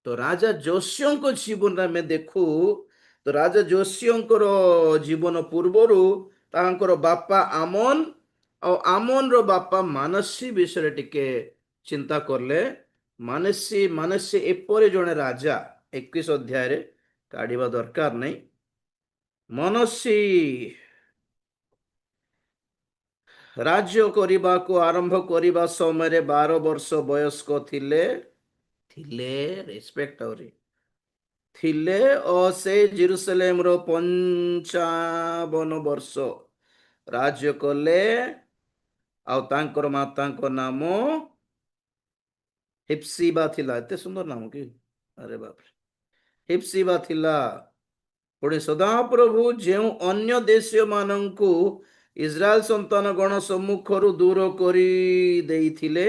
तो राजा जोशियों जीवन में देखू तो राजा जोशियों जीवन पूर्वर तांकर बापा आमन और आमन रो बापा मानसी विषय टिके चिंता करले। मानसी मानसी एपरे जने राजा 21 अध्याय रे काढ़ा दरकार नहीं। मनसी राज्य करने को आरंभ करने समय 12 वर्ष वयस्क थिले थिले रेस्पेक्ट और थिले और से जेरुसलेम रो 55 वर्ष राज्य कले। आउ तांकर मातांको नाम हिप्सिबा थिला। एते सुंदर नाम कि अरे बाप रे हिप्सिबा थिला। पुणी सदाप्रभु जो अन्य देशीय मानंकु इस्राएल संतान गण सम्मुखरु दूर करी देइथिले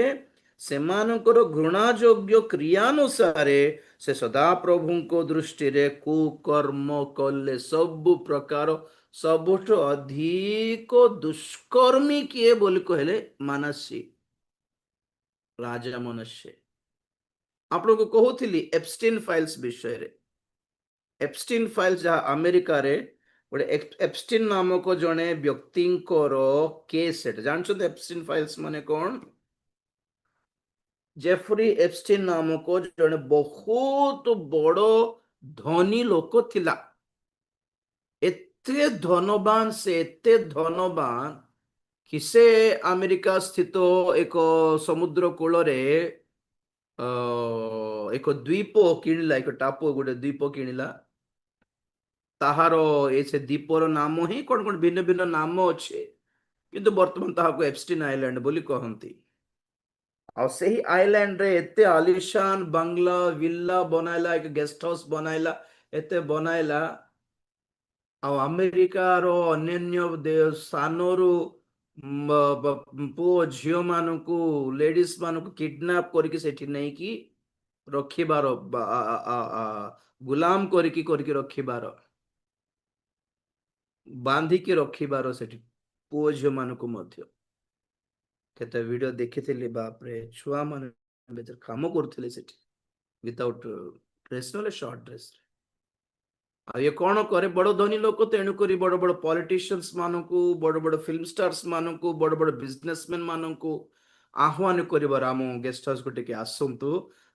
सेमानकर घृणायोग्य क्रियानुसारे से सदाप्रभुଙ୍କ दृष्टिरे कुकर्म कले। सब प्रकार सबुठ अधिक दुष्कर्मी किए बोली कहले मानसी राजा मनुष्य। आप लोग कहूली एप्स्टीन फाइल्स विषय रे। एप्स्टीन फाइल्स जहाँ अमेरिका रे गोटे एप्स्टीन नामक जड़े व्यक्ति केस जानते एप्स्टीन फाइल्स माने कौन? जेफ्री एप्स्टीन नामक जड़े बहुत बड़ धनी लोक थिला। एते धनवान से एते धनवान कि से अमेरिका स्थित एक समुद्र कूल रे एक द्वीप किणिला। एक टापू गोटे द्वीप किणिला। ताहार से द्वीपर नाम ही कौन कौन भिन्न भिन्न नाम अच्छे किंतु वर्तमान ताहाको एप्स्टीन आइलैंड बोली कहती। आ सही आइलैंड रे एते आलिशान बंगला विला बनाइला एक गेस्ट हाउस बनाइला एते बनाइला। आ अमेरिकार अन्य स्थानरू पुओ झील मानू लेडीज मानू किडनैप करके सेठी नहीं कि रखिबार गुलाम करके रखिबार बांधिकी रखिबार सेठी पुओ झील मानू मध्य केते वीडियो देखी बाप रे छुआ मान काम करथिले सेठी विदाउट ड्रेस नले शॉर्ट ड्रेस। आ ये कौन करे बड़ धनी लोक तेणुक बड़ बड़ पॉलिटिशियंस मानू बड़ बड़ फिल्म स्टार्स मानू बड़ बड़ बिजनेसमैन मानू आह्वान कर आम गेस्ट हाउस को टिके आसतु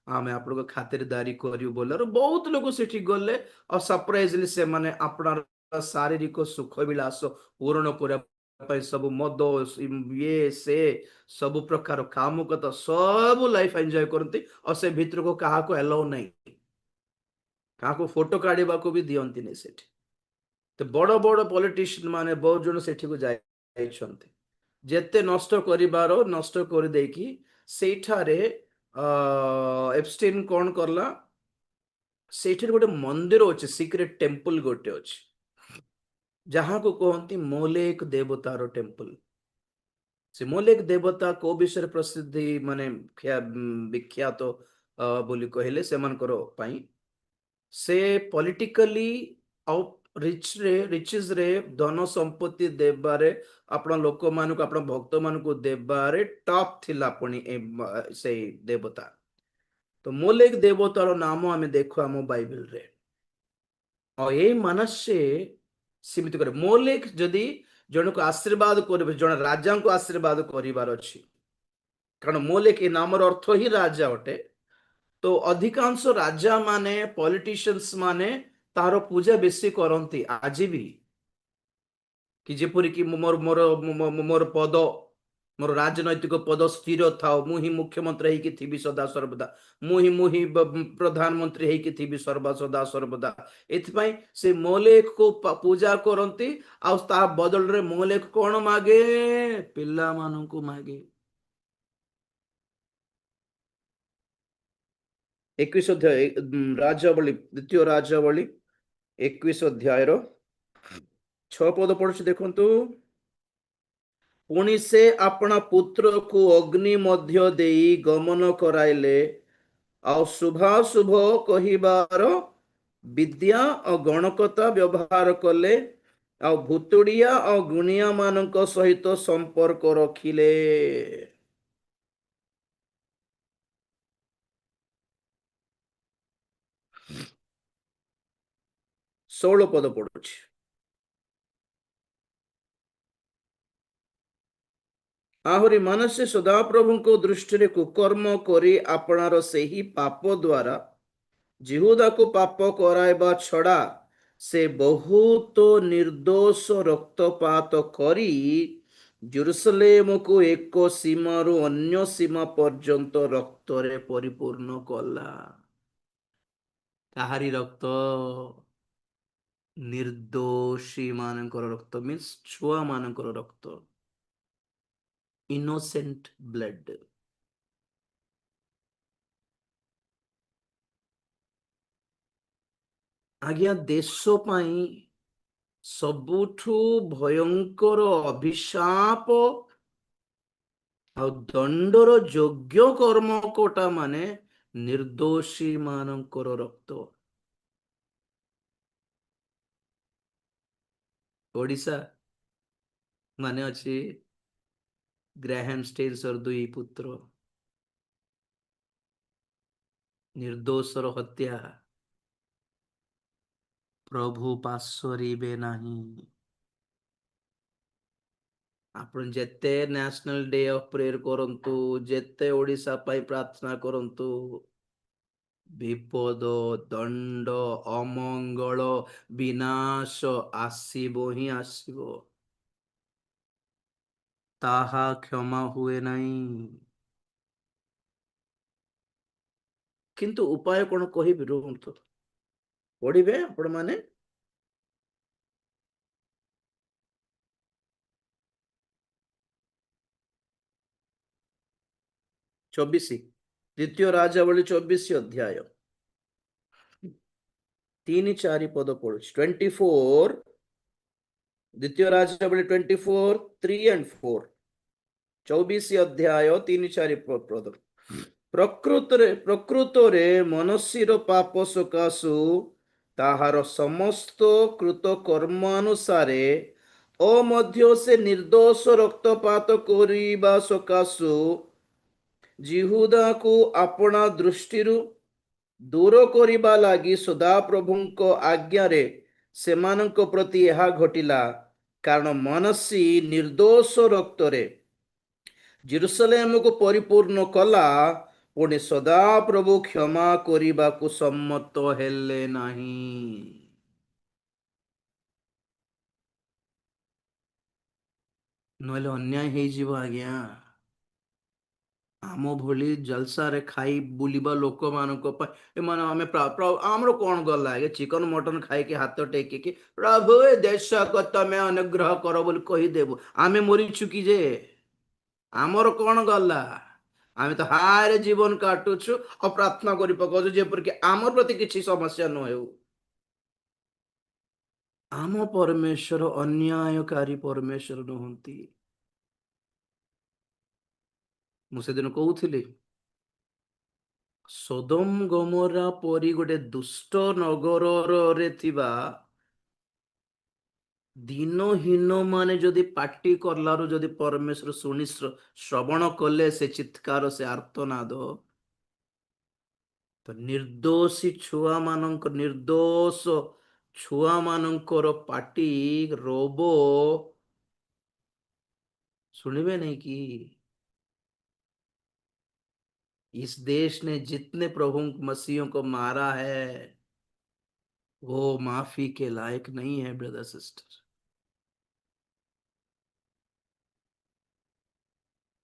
आम आप खातिरदारी करू बोल बहुत लोग सेठी गले और सरप्राइजली से माने अपना शारीरिक सुख विलास पूरण करने सब मद ये से सब प्रकार काम कथा सब लाइफ एंजॉय करती और से भितर को क्या एलाउ नहीं क्या फोटो काढ़ा को भी दियंती नहीं सेठी। तो बड़ बड़ पॉलिटिशियन माने बहुत जन सेठी को जाइछन्ते जेते नष्ट करिबार नष्ट कर देकी सेठारे एप्स्टीन कौन करला सेठी गोटे मंदिर अच्छे सिक्रेट टेम्पल गोटे अच्छे जहाँ को कहती मोलेक देवतार टेम्पल। से मोलेक देवता को विषय प्रसिद्धि माने विख्यात तो, बोली कहले से से पॉलिटिकली रिचेस रे धन संपत्ति देबारे आपण लोक मानक आपण भक्त मानक देबारे टॉप थिला पुणी से देवता। तो मोलेक देवतार नाम आम देखो आम बाइबल रे और ये मनस्य सीमित करे मोलेक जदि जन को आशीर्वाद कर जन राजा को आशीर्वाद करिवार अछि कारण मोलेक ए नामर अर्थ ही राजा अटे। तो अधिकांश राजा माने पॉलिटिशियंस माने तार पूजा बेसी करती आज भी कि जेपरी कि मोर मोर मोर पद मोर राजनैतिक पद स्थिर था मुही मुख्यमंत्री होगी थी सदा सर्वदा मुही प्रधानमंत्री होगी थी सर्वा सदा सर्वदा एथपाई से मोलेक को पूजा करती आ बदल रे मोलेक कौन मागे पिला मानू मागे। 21 अध्याय राजावली द्वितीय राजावली 21 अध्याय 6 पद पढ़ुछि देखंतु। पुणी से अपना पुत्र को अग्नि मध्य देई गमन कराइले आ शुभाशुभ कहिबार विद्या और गणकता व्यवहार कले आ भूतुड़िया और गुणिया मानक सहित संपर्क रखिले। 16 ପଦ ପଢୁଛି। ଆହୁରି ମନୁଷ୍ୟ ସଦାପ୍ରଭୁଙ୍କ ଦୃଷ୍ଟିରେ କୁକର୍ମ କରି ଆପଣାର ସେହି ପାପ ଦ୍ୱାରା ଜିହୁଦାକୁ ପାପ କରାଇବା ଛଡ଼ା ସେ ବହୁତ ନିର୍ଦ୍ଦୋଷ ରକ୍ତପାତ କରି ଜେରୁସଲେମକୁ ଏକ ସୀମାରୁ ଅନ୍ୟ ସୀମା ପର୍ଯ୍ୟନ୍ତ ରକ୍ତରେ ପରିପୂର୍ଣ୍ଣ କଲା। କାହାରି ରକ୍ତ? ନିର୍ଦ୍ଦୋଷୀ ମାନଙ୍କର ରକ୍ତ, ମିନ୍ସ ଛୁଆ ମାନଙ୍କର ରକ୍ତ, ଇନୋସେଣ୍ଟ ବ୍ଲଡ୍। ଆଜ୍ଞା, ଦେଶ ପାଇଁ ସବୁଠୁ ଭୟଙ୍କର ଅଭିଶାପ ଆଉ ଦଣ୍ଡର ଯୋଗ୍ୟ କର୍ମ କୋଟା ମାନେ ନିର୍ଦ୍ଦୋଷୀ ମାନଙ୍କର ରକ୍ତ। ଓଡିଶା ମାନେ ଅଛି ଗ୍ରାହାମ ଷ୍ଟେନ୍ସର 2 ପୁତ୍ର, ନିର୍ଦ୍ଦୋଷର ହତ୍ୟା ପ୍ରଭୁ ପାଶୋରିବେ ନାହିଁ। ଆପଣ ଯେତେ ନ୍ୟାସନାଲ ଡେ ଅଫ ପ୍ରେୟର କରନ୍ତୁ, ଯେତେ ଓଡିଶା ପାଇଁ ପ୍ରାର୍ଥନା କରନ୍ତୁ, ବିପଦ, ଦଣ୍ଡ, ଅମଙ୍ଗଳ, ବିନାଶ ଆସିବ ହିଁ ଆସିବ। ତାହା କ୍ଷମା ହୁଏ ନାହିଁ। କିନ୍ତୁ ଉପାୟ କଣ କହିବି, ରୁହନ୍ତୁ, ପଢିବେ ଆପଣ ମାନେ। ଚବିଶି, ଦ୍ୱିତୀୟ ରାଜାବଳୀ 24 ଅଧ୍ୟାୟ 3-4 ପଦ ପଢୁଛି। 24, ଦ୍ୱିତୀୟ ରାଜାବଳୀ 24, 3 and 4, 24 ଅଧ୍ୟାୟ 3-4 ପଦ। ପ୍ରକୃତରେ ମନୁଷ୍ୟର ପାପ ସକାଶୁ ତାହାର ସମସ୍ତ କୃତ କର୍ମାନୁସାରେ ଓ ମଧ୍ୟ ସେ ନିର୍ଦ୍ଦୋଷ ରକ୍ତପାତ କରିବା ସକାଶୁ ଜିହୁଦାକୁ ଆପଣା ଦୃଷ୍ଟିରୁ ଦୂର କରିବା ଲାଗି ସଦାପ୍ରଭୁଙ୍କ ଆଜ୍ଞାରେ ସେମାନଙ୍କ ପ୍ରତି ଏହା ଘଟିଲା। କାରଣ ମନୁଷ୍ୟ ନିର୍ଦ୍ଦୋଷ ରକ୍ତରେ ଜେରୁସଲେମକୁ ପରିପୂର୍ଣ୍ଣ କଲା, ପୁଣି ସଦାପ୍ରଭୁ କ୍ଷମା କରିବାକୁ ସମ୍ମତ ହେଲେ ନାହିଁ। ନହେଲେ ଅନ୍ୟାୟ ହେଇଯିବ ଆଜ୍ଞା। ଆମ ଭଳି ଜଲସାରେ ଖାଇ ବୁଲିବା ଲୋକମାନଙ୍କ ପାଇଁ ଏମାନେ ଆମର କଣ ଗଲା ଆଜ୍ଞା? ଚିକନ ମଟନ ଖାଇକି ହାତ ଟେକିକି ପ୍ରଭୁ ଏ ଦେଶକୁ ତମେ ଅନୁଗ୍ରହ କର ବୋଲି କହିଦେବୁ। ଆମେ ମରିଛୁ କି ଯେ? ଆମର କଣ ଗଲା? ଆମେ ତ ହାରେ ଜୀବନ କାଟୁଛୁ ଆଉ ପ୍ରାର୍ଥନା କରି ପକାଉଛୁ ଯେପରିକି ଆମ ପ୍ରତି କିଛି ସମସ୍ୟା ନ ହେଉ। ଆମ ପରମେଶ୍ୱର ଅନ୍ୟାୟକାରୀ ପରମେଶ୍ୱର ନୁହନ୍ତି। ମୁଁ ସେଦିନ କହୁଥିଲି, ସୋଦମ ଗମୋରା ପରି ଗୋଟେ ଦୁଷ୍ଟ ନଗରରେ ଥିବା ଦିନହୀନ ମାନେ ଯଦି ପାଟି କଲାରୁ ଯଦି ପରମେଶ୍ୱର ଶୁଣି ଶ୍ରବଣ କଲେ ସେ ଚିତ୍କାର, ସେ ଆର୍ତ୍ତନାଦ, ତ ନିର୍ଦ୍ଦୋଷ ଛୁଆ ମାନଙ୍କର ପାଟି ରୋବ सुनिबे नहीं कि इस देश ने जितने प्रभु मसीहों को मारा है वो माफी के लायक नहीं है ब्रदर सिस्टर।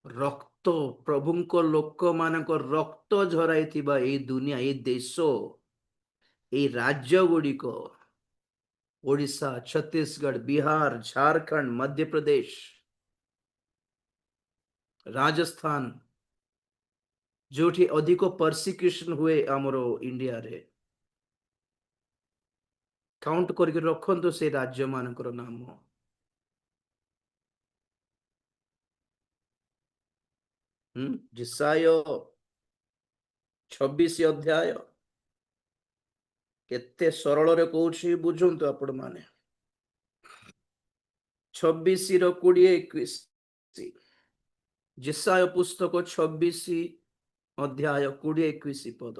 रक्त प्रभुଙ୍କ ଲୋକମାନଙ୍କ ରକ୍ତ ଝରାଇଥିବା ଏଇ ଦୁନିଆ, ଏଇ ଦେଶ, ଏଇ ରାଜ୍ୟ ଗୁଡ଼ିକ, ओडिशा, छत्तीसगढ़, बिहार, झारखंड, मध्य प्रदेश, राजस्थान, जोठी अधिक परसिक्यूशन हुए आमर इंडिया रे, काउंट करके रखंतु से राज्य मानकर नाम। जिसाय 26 अध्याय केते सरल रे कहूछि बुझंतु आपण माने। 26-20-21 जिसाय पुस्तक 26 अध्याय 20-21 पद।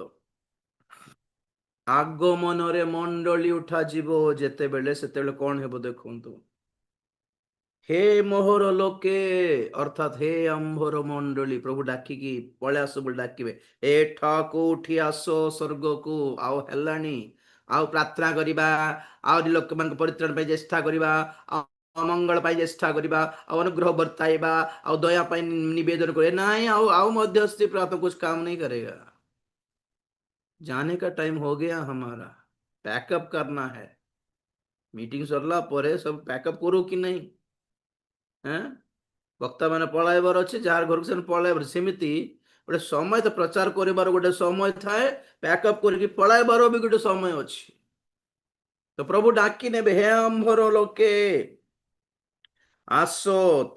ଆଗମନରେ ମଣ୍ଡଳୀ ଉଠାଯିବ ଯେତେବେଳେ, ସେତେବେଳେ କଣ ହେବ ଦେଖନ୍ତୁ। ହେ ମୋହର ଲୋକେ, ଅର୍ଥାତ୍ ହେ ଆମ୍ଭର ମଣ୍ଡଳୀ, ପ୍ରଭୁ ଡାକିକି ପଳେଇ ଆସ ବୋଲି ଡାକିବେ। ଏଠାକୁ ଉଠି ଆସ ସ୍ୱର୍ଗକୁ, ଆଉ ହେଲାଣି। ଆଉ ପ୍ରାର୍ଥନା କରିବା, ଆହୁରି ଲୋକମାନଙ୍କ ପରିତ୍ରାଣ ପାଇଁ ଚେଷ୍ଟା କରିବା, ଆଉ ମଙ୍ଗଳ ପାଇଁ ଚେଷ୍ଟା କରିବା, ଆଉ ଅନୁଗ୍ରହ ବର୍ତାଇବା, ଆଉ ଦୟା ପାଇଁ ନିବେଦନ କରିବା, ନାଇଁ ଆଉ ମଧ୍ୟସ୍ଥି ପ୍ରାप्ତ कुछ काम नहीं करेगा। जाने का टाइम हो गया हमारा, पैकअप करना है। मीटिंग सरला ପରେ ସବୁ पैकअप करू कि नहीं? हैं? ବକ୍ତା ମାନେ ପଳାଇବାର ଅଛି, ଯାହାର ଘରକୁ ସେମାନେ ପଳାଇବାର। ସେମିତି ଗୋଟେ ସମୟ ତ ପ୍ରଚାର କରିବାର ଗୋଟେ ସମୟ ଥାଏ, ପ୍ୟାକଅପ୍ କରିକି ପଳାଇବାର ବି ଗୋଟେ ସମୟ ଅଛି। ତ ପ୍ରଭୁ ଡାକି ନେବେ, ହେ ଆମ୍ଭର ଲୋକେ ଆସ,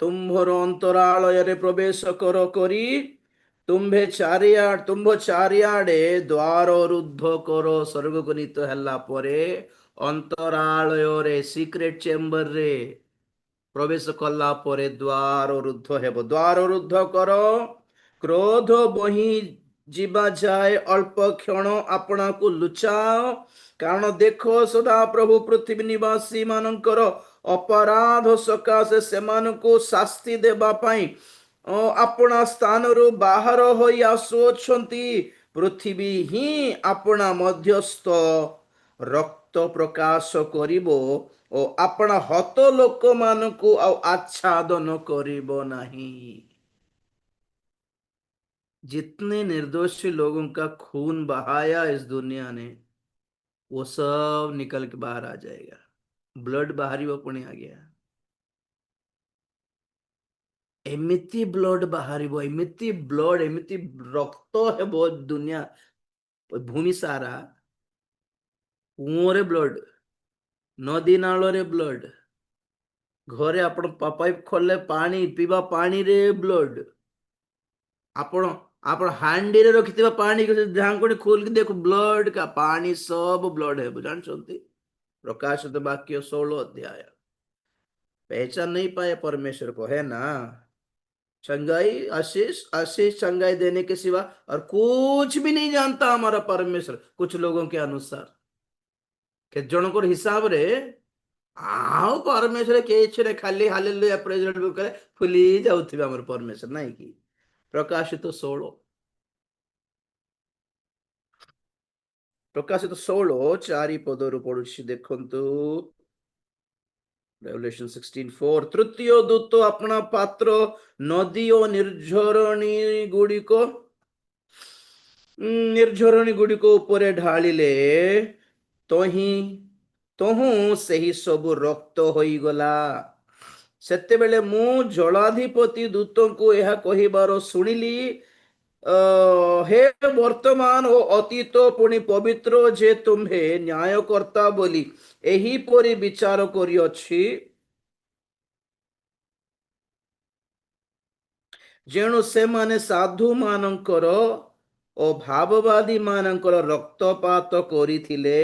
ତୁମ୍ଭର ଅନ୍ତରାଳୟରେ ପ୍ରବେଶ କର କରି ତୁମ୍ଭ ଚାରିଆଡେ ଦ୍ୱାର ରୁଦ୍ଧ କର। ସ୍ୱର୍ଗକୁ ନୀତ ହେଲା ପରେ ଅନ୍ତରାଳୟରେ, ସିକ୍ରେଟ ଚେମ୍ବରରେ ପ୍ରବେଶ କଲା ପରେ ଦ୍ୱାର ରୁଦ୍ଧ ହେବ। ଦ୍ୱାର ରୁଦ୍ଧ କର, କ୍ରୋଧ ବହି ଯିବା ଯାଏ ଅଳ୍ପ କ୍ଷଣ ଆପଣାକୁ ଲୁଚାଅ, କାରଣ ଦେଖ ସଦା ପ୍ରଭୁ ପୃଥିବୀ ନିବାସୀ ମାନଙ୍କର ଅପରାଧ ସକାଶେ ସେମାନଙ୍କୁ ଶାସ୍ତି ଦେବା ପାଇଁ ଆପଣା ସ୍ଥାନରୁ ବାହାର ହୋଇ ଆସୁଅଛନ୍ତି। ପୃଥିବୀ ହିଁ ଆପଣା ମଧ୍ୟସ୍ଥ ରକ୍ତ ପ୍ରକାଶ କରିବ ଓ ଆପଣା ହତ ଲୋକମାନଙ୍କୁ ଆଉ ଆଚ୍ଛାଦନ କରିବ ନାହିଁ। जितने निर्दोषी लोगों का खून बहाया इस दुनिया ने, वो सब निकल के बाहर आ जाएगा। ब्लड बाहरी वो पुणे आ गया। एमिति ब्लड बाहरिबो, एमिति ब्लड, एमिति रक्त हेबो दुनिया भूमि सारा। କୂଅରେ ବ୍ଲଡ, ନଦୀ ନାଳରେ ବ୍ଲଡ, ଘରେ ଆପଣ ପାଇପ୍ ଖୋଲିଲେ ପାଣି ପିଇବା ପାଣିରେ ବ୍ଲଡ, ଆପଣ ଆପଣ ହାଣ୍ଡିରେ ରଖିଥିବା ପାଣି ଢାଙ୍କୁଣି ଖୋଲିକି ଦେଖ ବ୍ଲଡ का पानी सब ब्लड है जानते। प्रकाशित वाक्य 16 अध्याय। पहचान नहीं पाए परमेश्वर को, है ना? चंगाई, आशीष आशीष चंगाई देने के सिवा और कुछ भी नहीं जानता हमारा परमेश्वर। कुछ लोगों के अनुसार के जनकर हिसाब रे ଆଉ ପରମେଶ୍ୱର କିଛି ନାହିଁ, ଖାଲି ହାଲେଲୁୟା ପ୍ରେଜ୍ ଲର୍ଡ କରେ ଫୁଲି ଯାଉଥିବେ ଆମର ପରମେଶ୍ୱର, ନାଇଁ କି? ପ୍ରକାଶିତ 16, ପ୍ରକାଶିତ 16 ଚାରି ପଦରୁ ପଢୁଛି ଦେଖନ୍ତୁ। Revelation 16:4, ତୃତୀୟ ଦୂତ ଆପଣା ପାତ୍ର ନଦୀ ଓ ନିର୍ଝରଣୀ ଗୁଡ଼ିକ ଉପରେ ଢାଳିଲେ, ତହିଁ ତହୁଁ ସେହି ସବୁ ରକ୍ତ ହୋଇଗଲା। ସେତେବେଳେ ମୁଁ ଜଳାଧିପତି ଦୂତଙ୍କୁ ଏହା କହିବାର ଶୁଣିଲି, ହେ ବର୍ତ୍ତମାନ ଓ ଅତୀତ ପୁଣି ପବିତ୍ର ଯେ ତୁମ୍ଭେ ନ୍ୟାୟକର୍ତ୍ତା ବୋଲି ଏହିପରି ବିଚାର କରିଅଛି, ଯେଣୁ ସେମାନେ ସାଧୁ ମାନଙ୍କର ଓ ଭାବବାଦୀ ମାନଙ୍କର ରକ୍ତପାତ କରିଥିଲେ,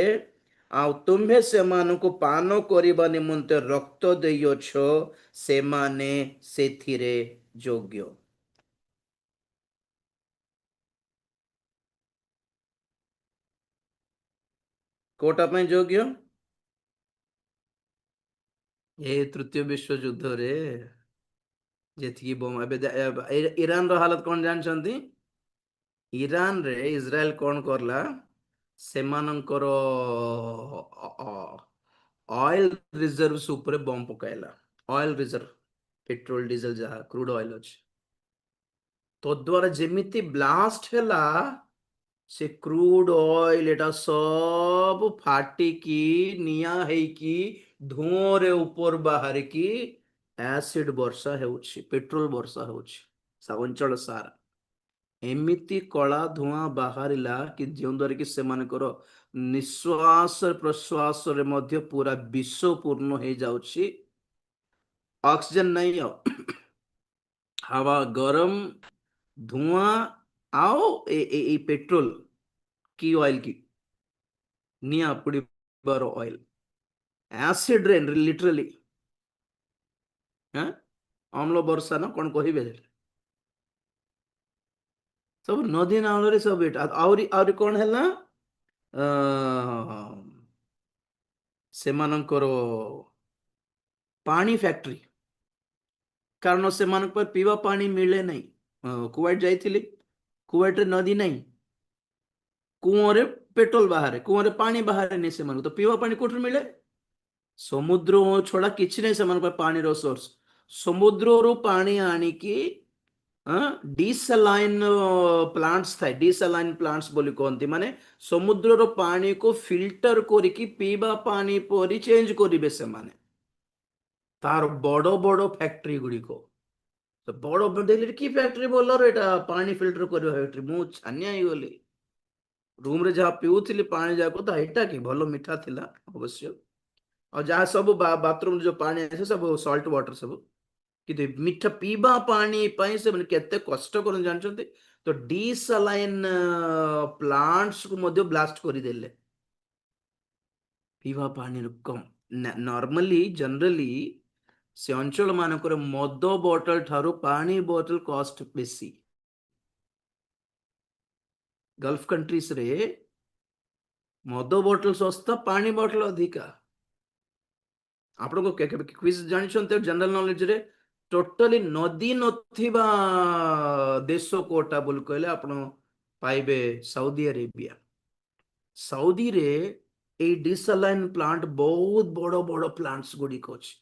ଆଉ ତୁମ୍ଭେ ସେମାନଙ୍କୁ ପାନ କରିବା ନିମନ୍ତେ ରକ୍ତ ଦେଇଅଛ, ସେମାନେ ସେଥିରେ ଯୋଗ୍ୟ। କୋଟା ପାଇଁ ଯୋଗ୍ୟ? ଏ ତୃତୀୟ ବିଶ୍ୱ ଯୁଦ୍ଧରେ ଯେତିକି ବୋମା, ଏବେ ଇରାନର ହାଲତ କଣ ଜାଣିଛନ୍ତି? ଇରାନରେ ଇସ୍ରାଏଲ କଣ କରଲା, ସେମାନଙ୍କର ଅଏଲ ରିଜର୍ଭସ ଉପରେ ବମ୍ ପକାଇଲା। ଅଏଲ ରିଜର୍ଭ, ପେଟ୍ରୋଲ ଡିଜେଲ ଯାହା କ୍ରୁଡ ଅଏଲ ଅଛି, ତ ଦ୍ୱାରା ଯେମିତି ବ୍ଲାଷ୍ଟ ହେଲା, ସେ କ୍ରୁଡ ଅଏଲ ଏଟା ସବୁ ଫାଟିକି ନିଆଁ ହେଇକି ଧୂଅଁରେ ଉପର ବାହାରିକି ଏସିଡ ବର୍ଷା ହେଉଛି, ପେଟ୍ରୋଲ ବର୍ଷା ହେଉଛି ଅଞ୍ଚଳ ସାରା। ଏମିତି କଳା ଧୂଆଁ ବାହାରିଲା କି ଯେଉଁ ଦ୍ୱାରା କି ସେମାନଙ୍କର ନିଶ୍ୱାସ ପ୍ରଶ୍ୱାସରେ ମଧ୍ୟ ପୁରା ବିଷପୂର୍ଣ୍ଣ ହେଇଯାଉଛି। ଅକ୍ସିଜେନ ନାହିଁ, ଆଉ ହାୱା ଗରମ, ଧୂଆଁ, ଆଉ ଏଇ ପେଟ୍ରୋଲ କି ଅଏଲ କି ନିଆଁ ପୋଡିବାର ଅଏଲ, ଏସିଡ ରେନ୍ ଲିଟରାଲି, ଅମ୍ଳ ବର୍ଷା ନା କଣ କହିବେ, ସବୁ ନଦୀ ନାଳରେ ସବୁ ଏଟା। ଆହୁରି ଆହୁରି କଣ ହେଲା, ସେମାନଙ୍କର ପାଣି ଫ୍ୟାକ୍ଟ୍ରି, କାରଣ ସେମାନଙ୍କ ପାଇଁ ପିଇବା ପାଣି ମିଳେ ନାହିଁ। କୁୱେଟ ଯାଇଥିଲି, କୁୱେଟରେ ନଦୀ ନାହିଁ, କୂଅରେ ପେଟ୍ରୋଲ ବାହାରେ, କୂଅରେ ପାଣି ବାହାରେନି, ସେମାନଙ୍କୁ ତ ପିଇବା ପାଣି କୋଉଠୁ ମିଳେ? ସମୁଦ୍ର ଛଡା କିଛି ନାହିଁ ସେମାନଙ୍କ ପାଇଁ ପାଣିର ସୋର୍ସ। ସମୁଦ୍ରରୁ ପାଣି ଆଣିକି ଡିସାଲାଇନ୍ ପ୍ଲାଣ୍ଟସ୍ ଥାଏ, ଡିସାଲାଇନ୍ ପ୍ଲାଣ୍ଟସ୍ ବୋଲି କହନ୍ତି, ମାନେ ସମୁଦ୍ରର ପାଣିକୁ ଫିଲ୍ଟର କରିକି ପିଇବା ପାଣି ପରି ଚେଞ୍ଜ କରିବେ ସେମାନେ। ତାର ବଡ ବଡ ଫ୍ୟାକ୍ଟ୍ରି ଗୁଡିକ, ବଡ ଦେଖିଲେ କି ଫ୍ୟାକ୍ଟ୍ରି ବୋଲର, ଏଟା ପାଣି ଫିଲ୍ଟର କରିବା ଫ୍ୟାକ୍ଟ୍ରି। ମୁଁ ଛାନିଆ ହେଇଗଲି। ରୁମରେ ଯାହା ପିଉଥିଲି ପାଣି ଯାକ ତ ଏଇଟା କି ଭଲ ମିଠା ଥିଲା ଅବଶ୍ୟ, ଆଉ ଯାହା ସବୁ ବାଥରୁମ ଯୋଉ ପାଣି ଆସେ ସବୁ ସଲ୍ଟ ୱାଟର ସବୁ, କିନ୍ତୁ ମିଠା ପିଇବା ପାଣି ପାଇଁ ସେମାନେ କେତେ କଷ୍ଟ କରନ୍ତି ଜାଣିଛନ୍ତି? ତ ଡିସାଲାଇନ୍ ପ୍ଲାଣ୍ଟସ୍ କୁ ମଧ୍ୟ ବ୍ଲାଷ୍ଟ କରିଦେଲେ। ପିଇବା ପାଣିର କମ୍, ନର୍ମାଲି ଜେନେରାଲି ସେ ଅଞ୍ଚଳ ମାନଙ୍କରେ ମଦ ବୋତଲ ଠାରୁ ପାଣି ବୋତଲ କଷ୍ଟ ବେଶୀ। ଗଲ୍ଫ କଣ୍ଟ୍ରିଜ ରେ ମଦ ବୋତଲ ଶସ୍ତା, ପାଣି ବୋତଲ ଅଧିକା। ଆପଣଙ୍କୁ କ୍ୱିଜ ଜାଣିଛନ୍ତି ଜେନେରାଲ ନଲେଜରେ ଟୋଟାଲି ନଦୀ ନଥିବା ଦେଶ କୋଉଟା ବୋଲି କହିଲେ ଆପଣ ପାଇବେ ସାଉଦି ଆରେବିଆ। ସାଉଦିରେ ଏଇ ଡିସାଲାଇନ୍ ପ୍ଲାଣ୍ଟ ବହୁତ ବଡ ବଡ ପ୍ଲାଣ୍ଟସ୍ ଗୁଡିକ ଅଛି।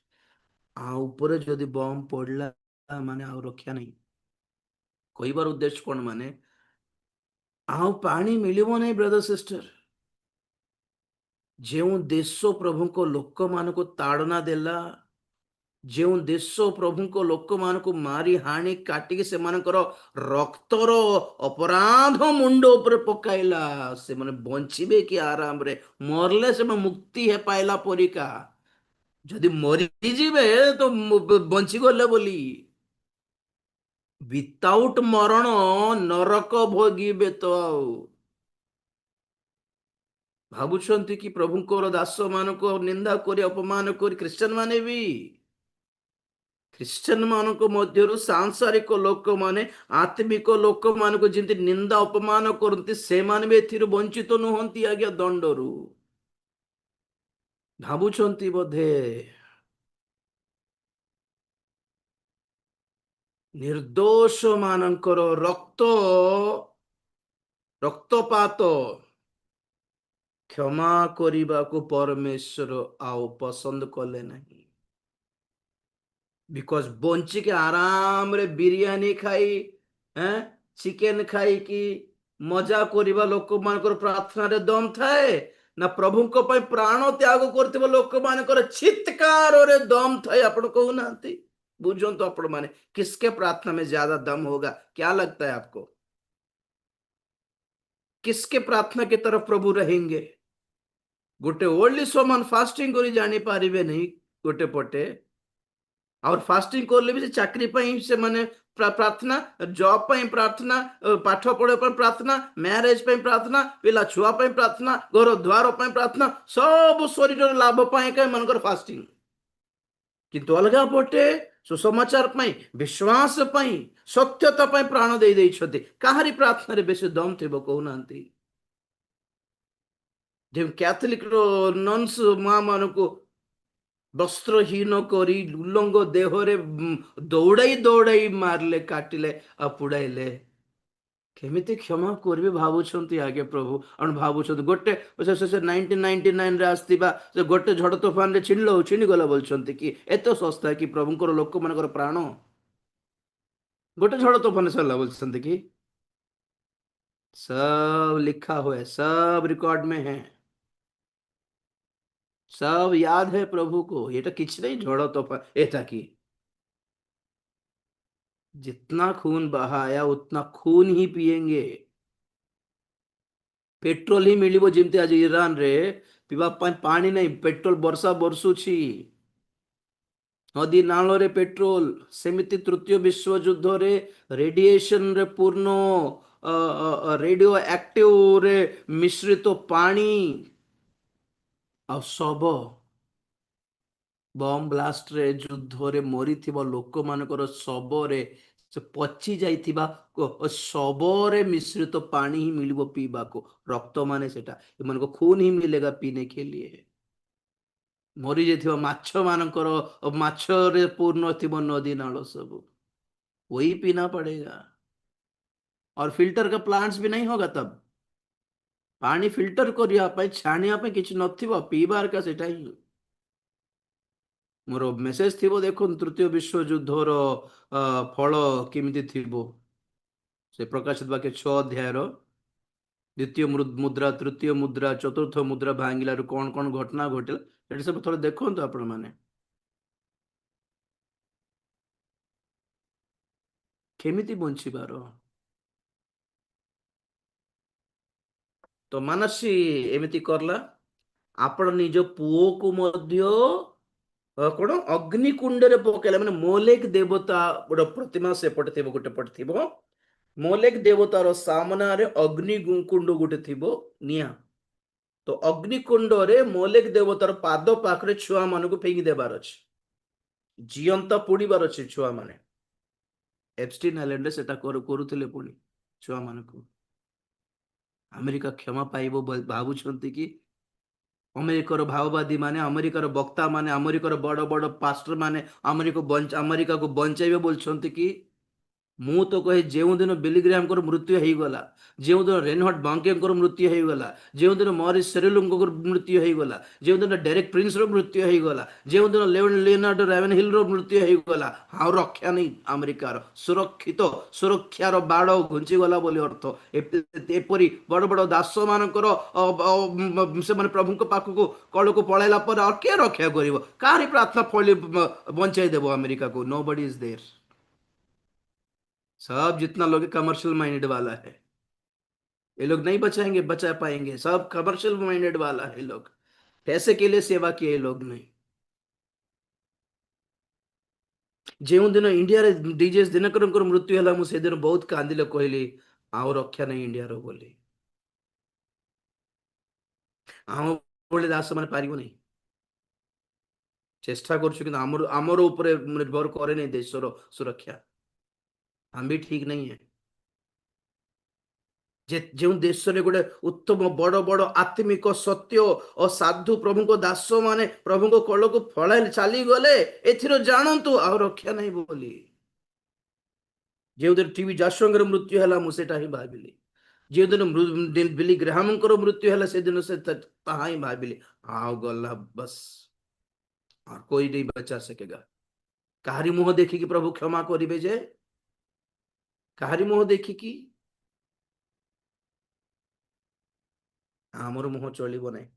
ଆଉ ଉପରେ ଯଦି ବମ୍ ପଡିଲା ମାନେ ଆଉ ରକ୍ଷା ନାହିଁ। କହିବାର ଉଦ୍ଦେଶ୍ୟ କଣ, ମାନେ ଆଉ ପାଣି ମିଳିବ ନାହିଁ ବ୍ରଦର ସିଷ୍ଟର। ଯେଉଁ ଦେଶ ପ୍ରଭୁଙ୍କ ଲୋକମାନଙ୍କୁ ତାଡନା ଦେଲା, ଯେଉଁ ଦେଶ ପ୍ରଭୁଙ୍କ ଲୋକମାନଙ୍କୁ ମାରି ହାଣି କାଟିକି ସେମାନଙ୍କର ରକ୍ତର ଅପରାଧ ମୁଣ୍ଡ ଉପରେ ପକାଇଲା, ସେମାନେ ବଞ୍ଚିବେ କି ଆରାମରେ? ମରଲେ ସେମାନେ ମୁକ୍ତି ପାଇଲା ପରିକା, ଯଦି ମରିଯିବେ ତ ବଞ୍ଚିଗଲେ ବୋଲି। ୱିଥାଉଟ୍ ମରଣ ନରକ ଭୋଗିବେ ତ ଆଉ। ଭାବୁଛନ୍ତି କି ପ୍ରଭୁଙ୍କର ଦାସ ମାନଙ୍କୁ ନିନ୍ଦା କରି ଅପମାନ କରି ଖ୍ରୀଷ୍ଟିଆନ ମାନେ ବି, ଖ୍ରୀଷ୍ଟିଆନ ମାନଙ୍କ ମଧ୍ୟରୁ ସାଂସାରିକ ଲୋକମାନେ ଆତ୍ମିକ ଲୋକମାନଙ୍କୁ ଯେମିତି ନିନ୍ଦା ଅପମାନ କରନ୍ତି, ସେମାନେ ବି ଏଥିରୁ ବଞ୍ଚିତ ନୁହନ୍ତି ଆଜ୍ଞା ଦଣ୍ଡରୁ। ଭାବୁଛନ୍ତି ବୋଧେ ନିର୍ଦ୍ଦୋଷ ମାନଙ୍କର ରକ୍ତପାତ କ୍ଷମା କରିବାକୁ ପରମେଶ୍ୱର ଆଉ ପସନ୍ଦ କଲେ ନାହିଁ। ବିକଜ ବଞ୍ଚିକି ଆରାମରେ ବିରିୟାନୀ ଖାଇ, ଚିକେନ ଖାଇକି ମଜା କରିବା ଲୋକମାନଙ୍କର ପ୍ରାର୍ଥନାରେ ଦମ ଥାଏ, ନା ପ୍ରଭୁଙ୍କ ପାଇଁ ପ୍ରାଣ ତ୍ୟାଗ କରୁଥିବା ଲୋକମାନଙ୍କର ଚିତ୍କାରରେ ଦମ ଥାଏ? ଆପଣ କହୁନାହାନ୍ତି। बुझो तो अपन माने किसके प्रार्थना में ज्यादा दम होगा? क्या लगता है आपको? किसके प्रार्थना की तरफ प्रभु रहेंगे? गोटे ओल्ड सोमान फास्टिंग करी जानी पारिबे नहीं गोटे पटे, और फास्टिंग करले भी चाकरी ପାଇଁ ସେମାନେ प्रार्थना, जॉब ପାଇଁ प्रार्थना, पाठ पढ़े ପାଇଁ प्रार्थना, मैरेज ପାଇଁ प्रार्थना, पिला छुआ ପାଇଁ प्रार्थना, घर द्वार ପାଇଁ प्रार्थना, सब शरीर लाभ ପାଇଁ का मनकर फास्टिंग। किंतु अलगा पटे सुसमाचार ପାଇଁ, विश्वास ପାଇଁ, सत्यता ପାଇଁ प्राण देई ଦେଇଛନ୍ତି। काहरी प्रार्थना रे बेसी दम थिबो कहउनांती? जेम कैथोलिक रो नन्स मां मानको वस्त्रहीन करी उल्लंग देहरे दौड़ाई दौड़ाई मारले, काटिले, पुड़ाइले। केमिति क्षमा करबे भाबुछंती आगे प्रभु? अन भाबुछंती गोटे 1999 रे आस्तिबा से गोटे झड़ तूफान रे छिनी गला बोलछंती कि एतो सस्ता कि प्रभुଙ୍କର लोक मानकर प्राण गोटे झड़ तूफान सरला बोलछंती कि? सब लिखा हुआ है, सब रिकॉर्ड में है, सब याद है प्रभु को। ये तो किछ नहीं झड़ तूफान एता की, जितना खून बहाया उतना खून ही पिएंगे। पेट्रोल ही मिलिबो जेमती आज ईरान रे पीवा पानी नहीं, पेट्रोल वर्षा बरसुछि, नदी नाल रे पेट्रोल, सेमिति तृतीय विश्व युद्ध रे रेडिएशन रे पूर्ण रेडियो एक्टिव रे मिश्रित पानी आ सब बम ब्लास्ट रे युद्ध रे मरीथिबा लोक मानकर सबरे से पची जाइथिबा सबरे मिश्रित पानी ही मिलिबो पीबा को, रक्त माने सेटा एमनको खून ही मिलेगा पीने के लिए। ମରି ଯାଇଥିବା ମାଛ ମାନଙ୍କର ମାଛରେ ପୂର୍ଣ୍ଣ ଥିବ ନଦୀ ନାଳ ସବୁ। वही पीना पड़ेगा। और फिल्टर का प्लांट्स भी नहीं होगा तब। पानी फिल्टर କରିବା ପାଇଁ ଛାଣିବା ପାଇଁ କିଛି ନଥିବ, ପିଇବାର का ସେଟା ହିଁ। ମୋର ମେସେଜ ଥିବ ଦେଖନ୍ତୁ ତୃତୀୟ ବିଶ୍ୱଯୁଦ୍ଧର ଫଳ କେମିତି ଥିବ। ସେ ପ୍ରକାଶିତ ବାକ୍ୟ 6 ଅଧ୍ୟାୟର ଦ୍ୱିତୀୟ ମୁଦ୍ରା, ତୃତୀୟ ମୁଦ୍ରା, ଚତୁର୍ଥ ମୁଦ୍ରା ଭାଙ୍ଗିଲାରୁ କଣ କଣ ଘଟଣା ଘଟିଲା ସେଠି ସବୁ ଥରେ ଦେଖନ୍ତୁ ଆପଣ ମାନେ। କେମିତି ବଞ୍ଚିବାର। ତ ମାନସୀ ଏମିତି କରଲା। ଆପଣ ନିଜ ପୁଅକୁ ମଧ୍ୟ କଣ ଅଗ୍ନିକୁଣ୍ଡରେ ପକେଇଲା, ମାନେ ମୋଲେକ ଦେବତା ଗୋଟେ ପ୍ରତିମା ସେପଟେ ଥିବ, ଗୋଟେ ପଟେ ଥିବ। ମୋଲେକ ଦେବତାର ସାମ୍ନାରେ ଅଗ୍ନି କୁଣ୍ଡ ଗୋଟେ ଥିବ, ନିଆଁ। ତ ଅଗ୍ନିକୁଣ୍ଡରେ ମୋଲେକ ଦେବତାର ପାଦ ପାଖରେ ଛୁଆ ମାନଙ୍କୁ ଫିଙ୍ଗି ଦେବାର ଅଛି। ଜିଅନ୍ତା ପୋଡିବାର ଅଛି ଛୁଆ ମାନେ। ଏପଷ୍ଟିନ୍ ଆଇଲ୍ୟାଣ୍ଡରେ ସେଟା କରୁଥିଲେ ପୁଣି ଛୁଆ ମାନଙ୍କୁ। ଆମେରିକା କ୍ଷମା ପାଇବ ଭାବୁଛନ୍ତି କି? ଆମେରିକାର ମାଓବାଦୀ ମାନେ, ଆମେରିକାର ବକ୍ତା ମାନେ, ଆମେରିକାର ବଡ ବଡ ପାଷ୍ଟର ମାନେ ଆମେରିକାକୁ ବଞ୍ଚାଇବେ ବୋଲୁଛନ୍ତି କି? ମୁଁ ତ କହେ ଯେଉଁଦିନ ବିଲିଗ୍ରାମଙ୍କର ମୃତ୍ୟୁ ହେଇଗଲା, ଯେଉଁଦିନ ରେନହର୍ଡ ବାଙ୍କେଙ୍କର ମୃତ୍ୟୁ ହେଇଗଲା, ଯେଉଁଦିନ ମରିସ୍ ସେରେଲୁଙ୍କର ମୃତ୍ୟୁ ହେଇଗଲା, ଯେଉଁଦିନ ଡେରେକ୍ ପ୍ରିନ୍ସର ମୃତ୍ୟୁ ହେଇଗଲା, ଯେଉଁଦିନ ଲିଓନାର୍ଡୋ ରାଭେନହିଲର ମୃତ୍ୟୁ ହେଇଗଲା, ଆଉ ରକ୍ଷା ନାହିଁ ଆମେରିକାର। ସୁରକ୍ଷିତ, ସୁରକ୍ଷାର ବାଡ଼ ଘୁଞ୍ଚିଗଲା ବୋଲି ଅର୍ଥ। ଏପରି ବଡ଼ ବଡ଼ ଦାସ ମାନଙ୍କର ସେମାନେ ପ୍ରଭୁଙ୍କ ପାଖକୁ କଳକୁ ପଳାଇଲା ପରେ ଆଉ କିଏ ରକ୍ଷା କରିବ? କାହାରି ପ୍ରାର୍ଥନା ଫଳି ବଞ୍ଚାଇ ଦେବ ଆମେରିକାକୁ? Nobody is there. सब जितना लोग कमर्शियल माइंडेड वाला है, ये लोग नहीं बचाएंगे, बचा पाएंगे। सब कमर्शियल माइंडेड वाला है लोग, पैसे के लिए सेवा किए लोग नहीं। ଯେଉଁଦିନ ଇଣ୍ଡିଆରେ ଡିଜେ ଦିନକରଙ୍କର ମୃତ୍ୟୁ ହେଲା, ମୁଁ ସେଦିନ ବହୁତ କାନ୍ଦିଲେ, କହିଲି ଆଉ ରକ୍ଷା ନାହିଁ ଇଣ୍ଡିଆର ବୋଲି। ଆମ ଭଳି ଦାସ ମାନେ ପାରିବ ନାହିଁ। ଚେଷ୍ଟା କରୁଛୁ କିନ୍ତୁ ଆମର ଉପରେ ନିର୍ଭର କରେନି ଦେଶର ସୁରକ୍ଷା। हम भी ठीक नहीं है। ଯେ ଯେଉଁ ଦେଶରେ ଗୋଟେ ଉତ୍ତମ ବଡ ବଡ ଆତ୍ମିକ ସତ୍ୟ ଓ ସାଧୁ ପ୍ରଭୁଙ୍କ ଦାସ ମାନେ ପ୍ରଭୁଙ୍କ କଳକୁ ଫଳାଇ ଚାଲିଗଲେ, ଏଥିର ଜାଣନ୍ତୁ ଆଉ ରକ୍ଷା ନାହିଁ ବୋଲି। ଯେଉଁଦିନ ଟିଭି ଜାସଙ୍ଗର ମୃତ୍ୟୁ ହେଲା, ମୁଁ ସେଟା ହିଁ ଭାବିଲି। ଯେଉଁଦିନ ବିଲି ଗ୍ରାହାମଙ୍କର ମୃତ୍ୟୁ ହେଲା, ସେଦିନ ସେ ତାହା ହିଁ ଭାବିଲି, ଆଉ ଗଲା ବସ୍, ଆଉ କୋଇ नहीं बचा सकेगा। କାହାରି ମୁହଁ ଦେଖିକି ପ୍ରଭୁ କ୍ଷମା କରିବେ ଯେ? କାହାରି ମୁହଁ ଦେଖିକି? ଆମର ମୁହଁ ଚଳିବ ନାହିଁ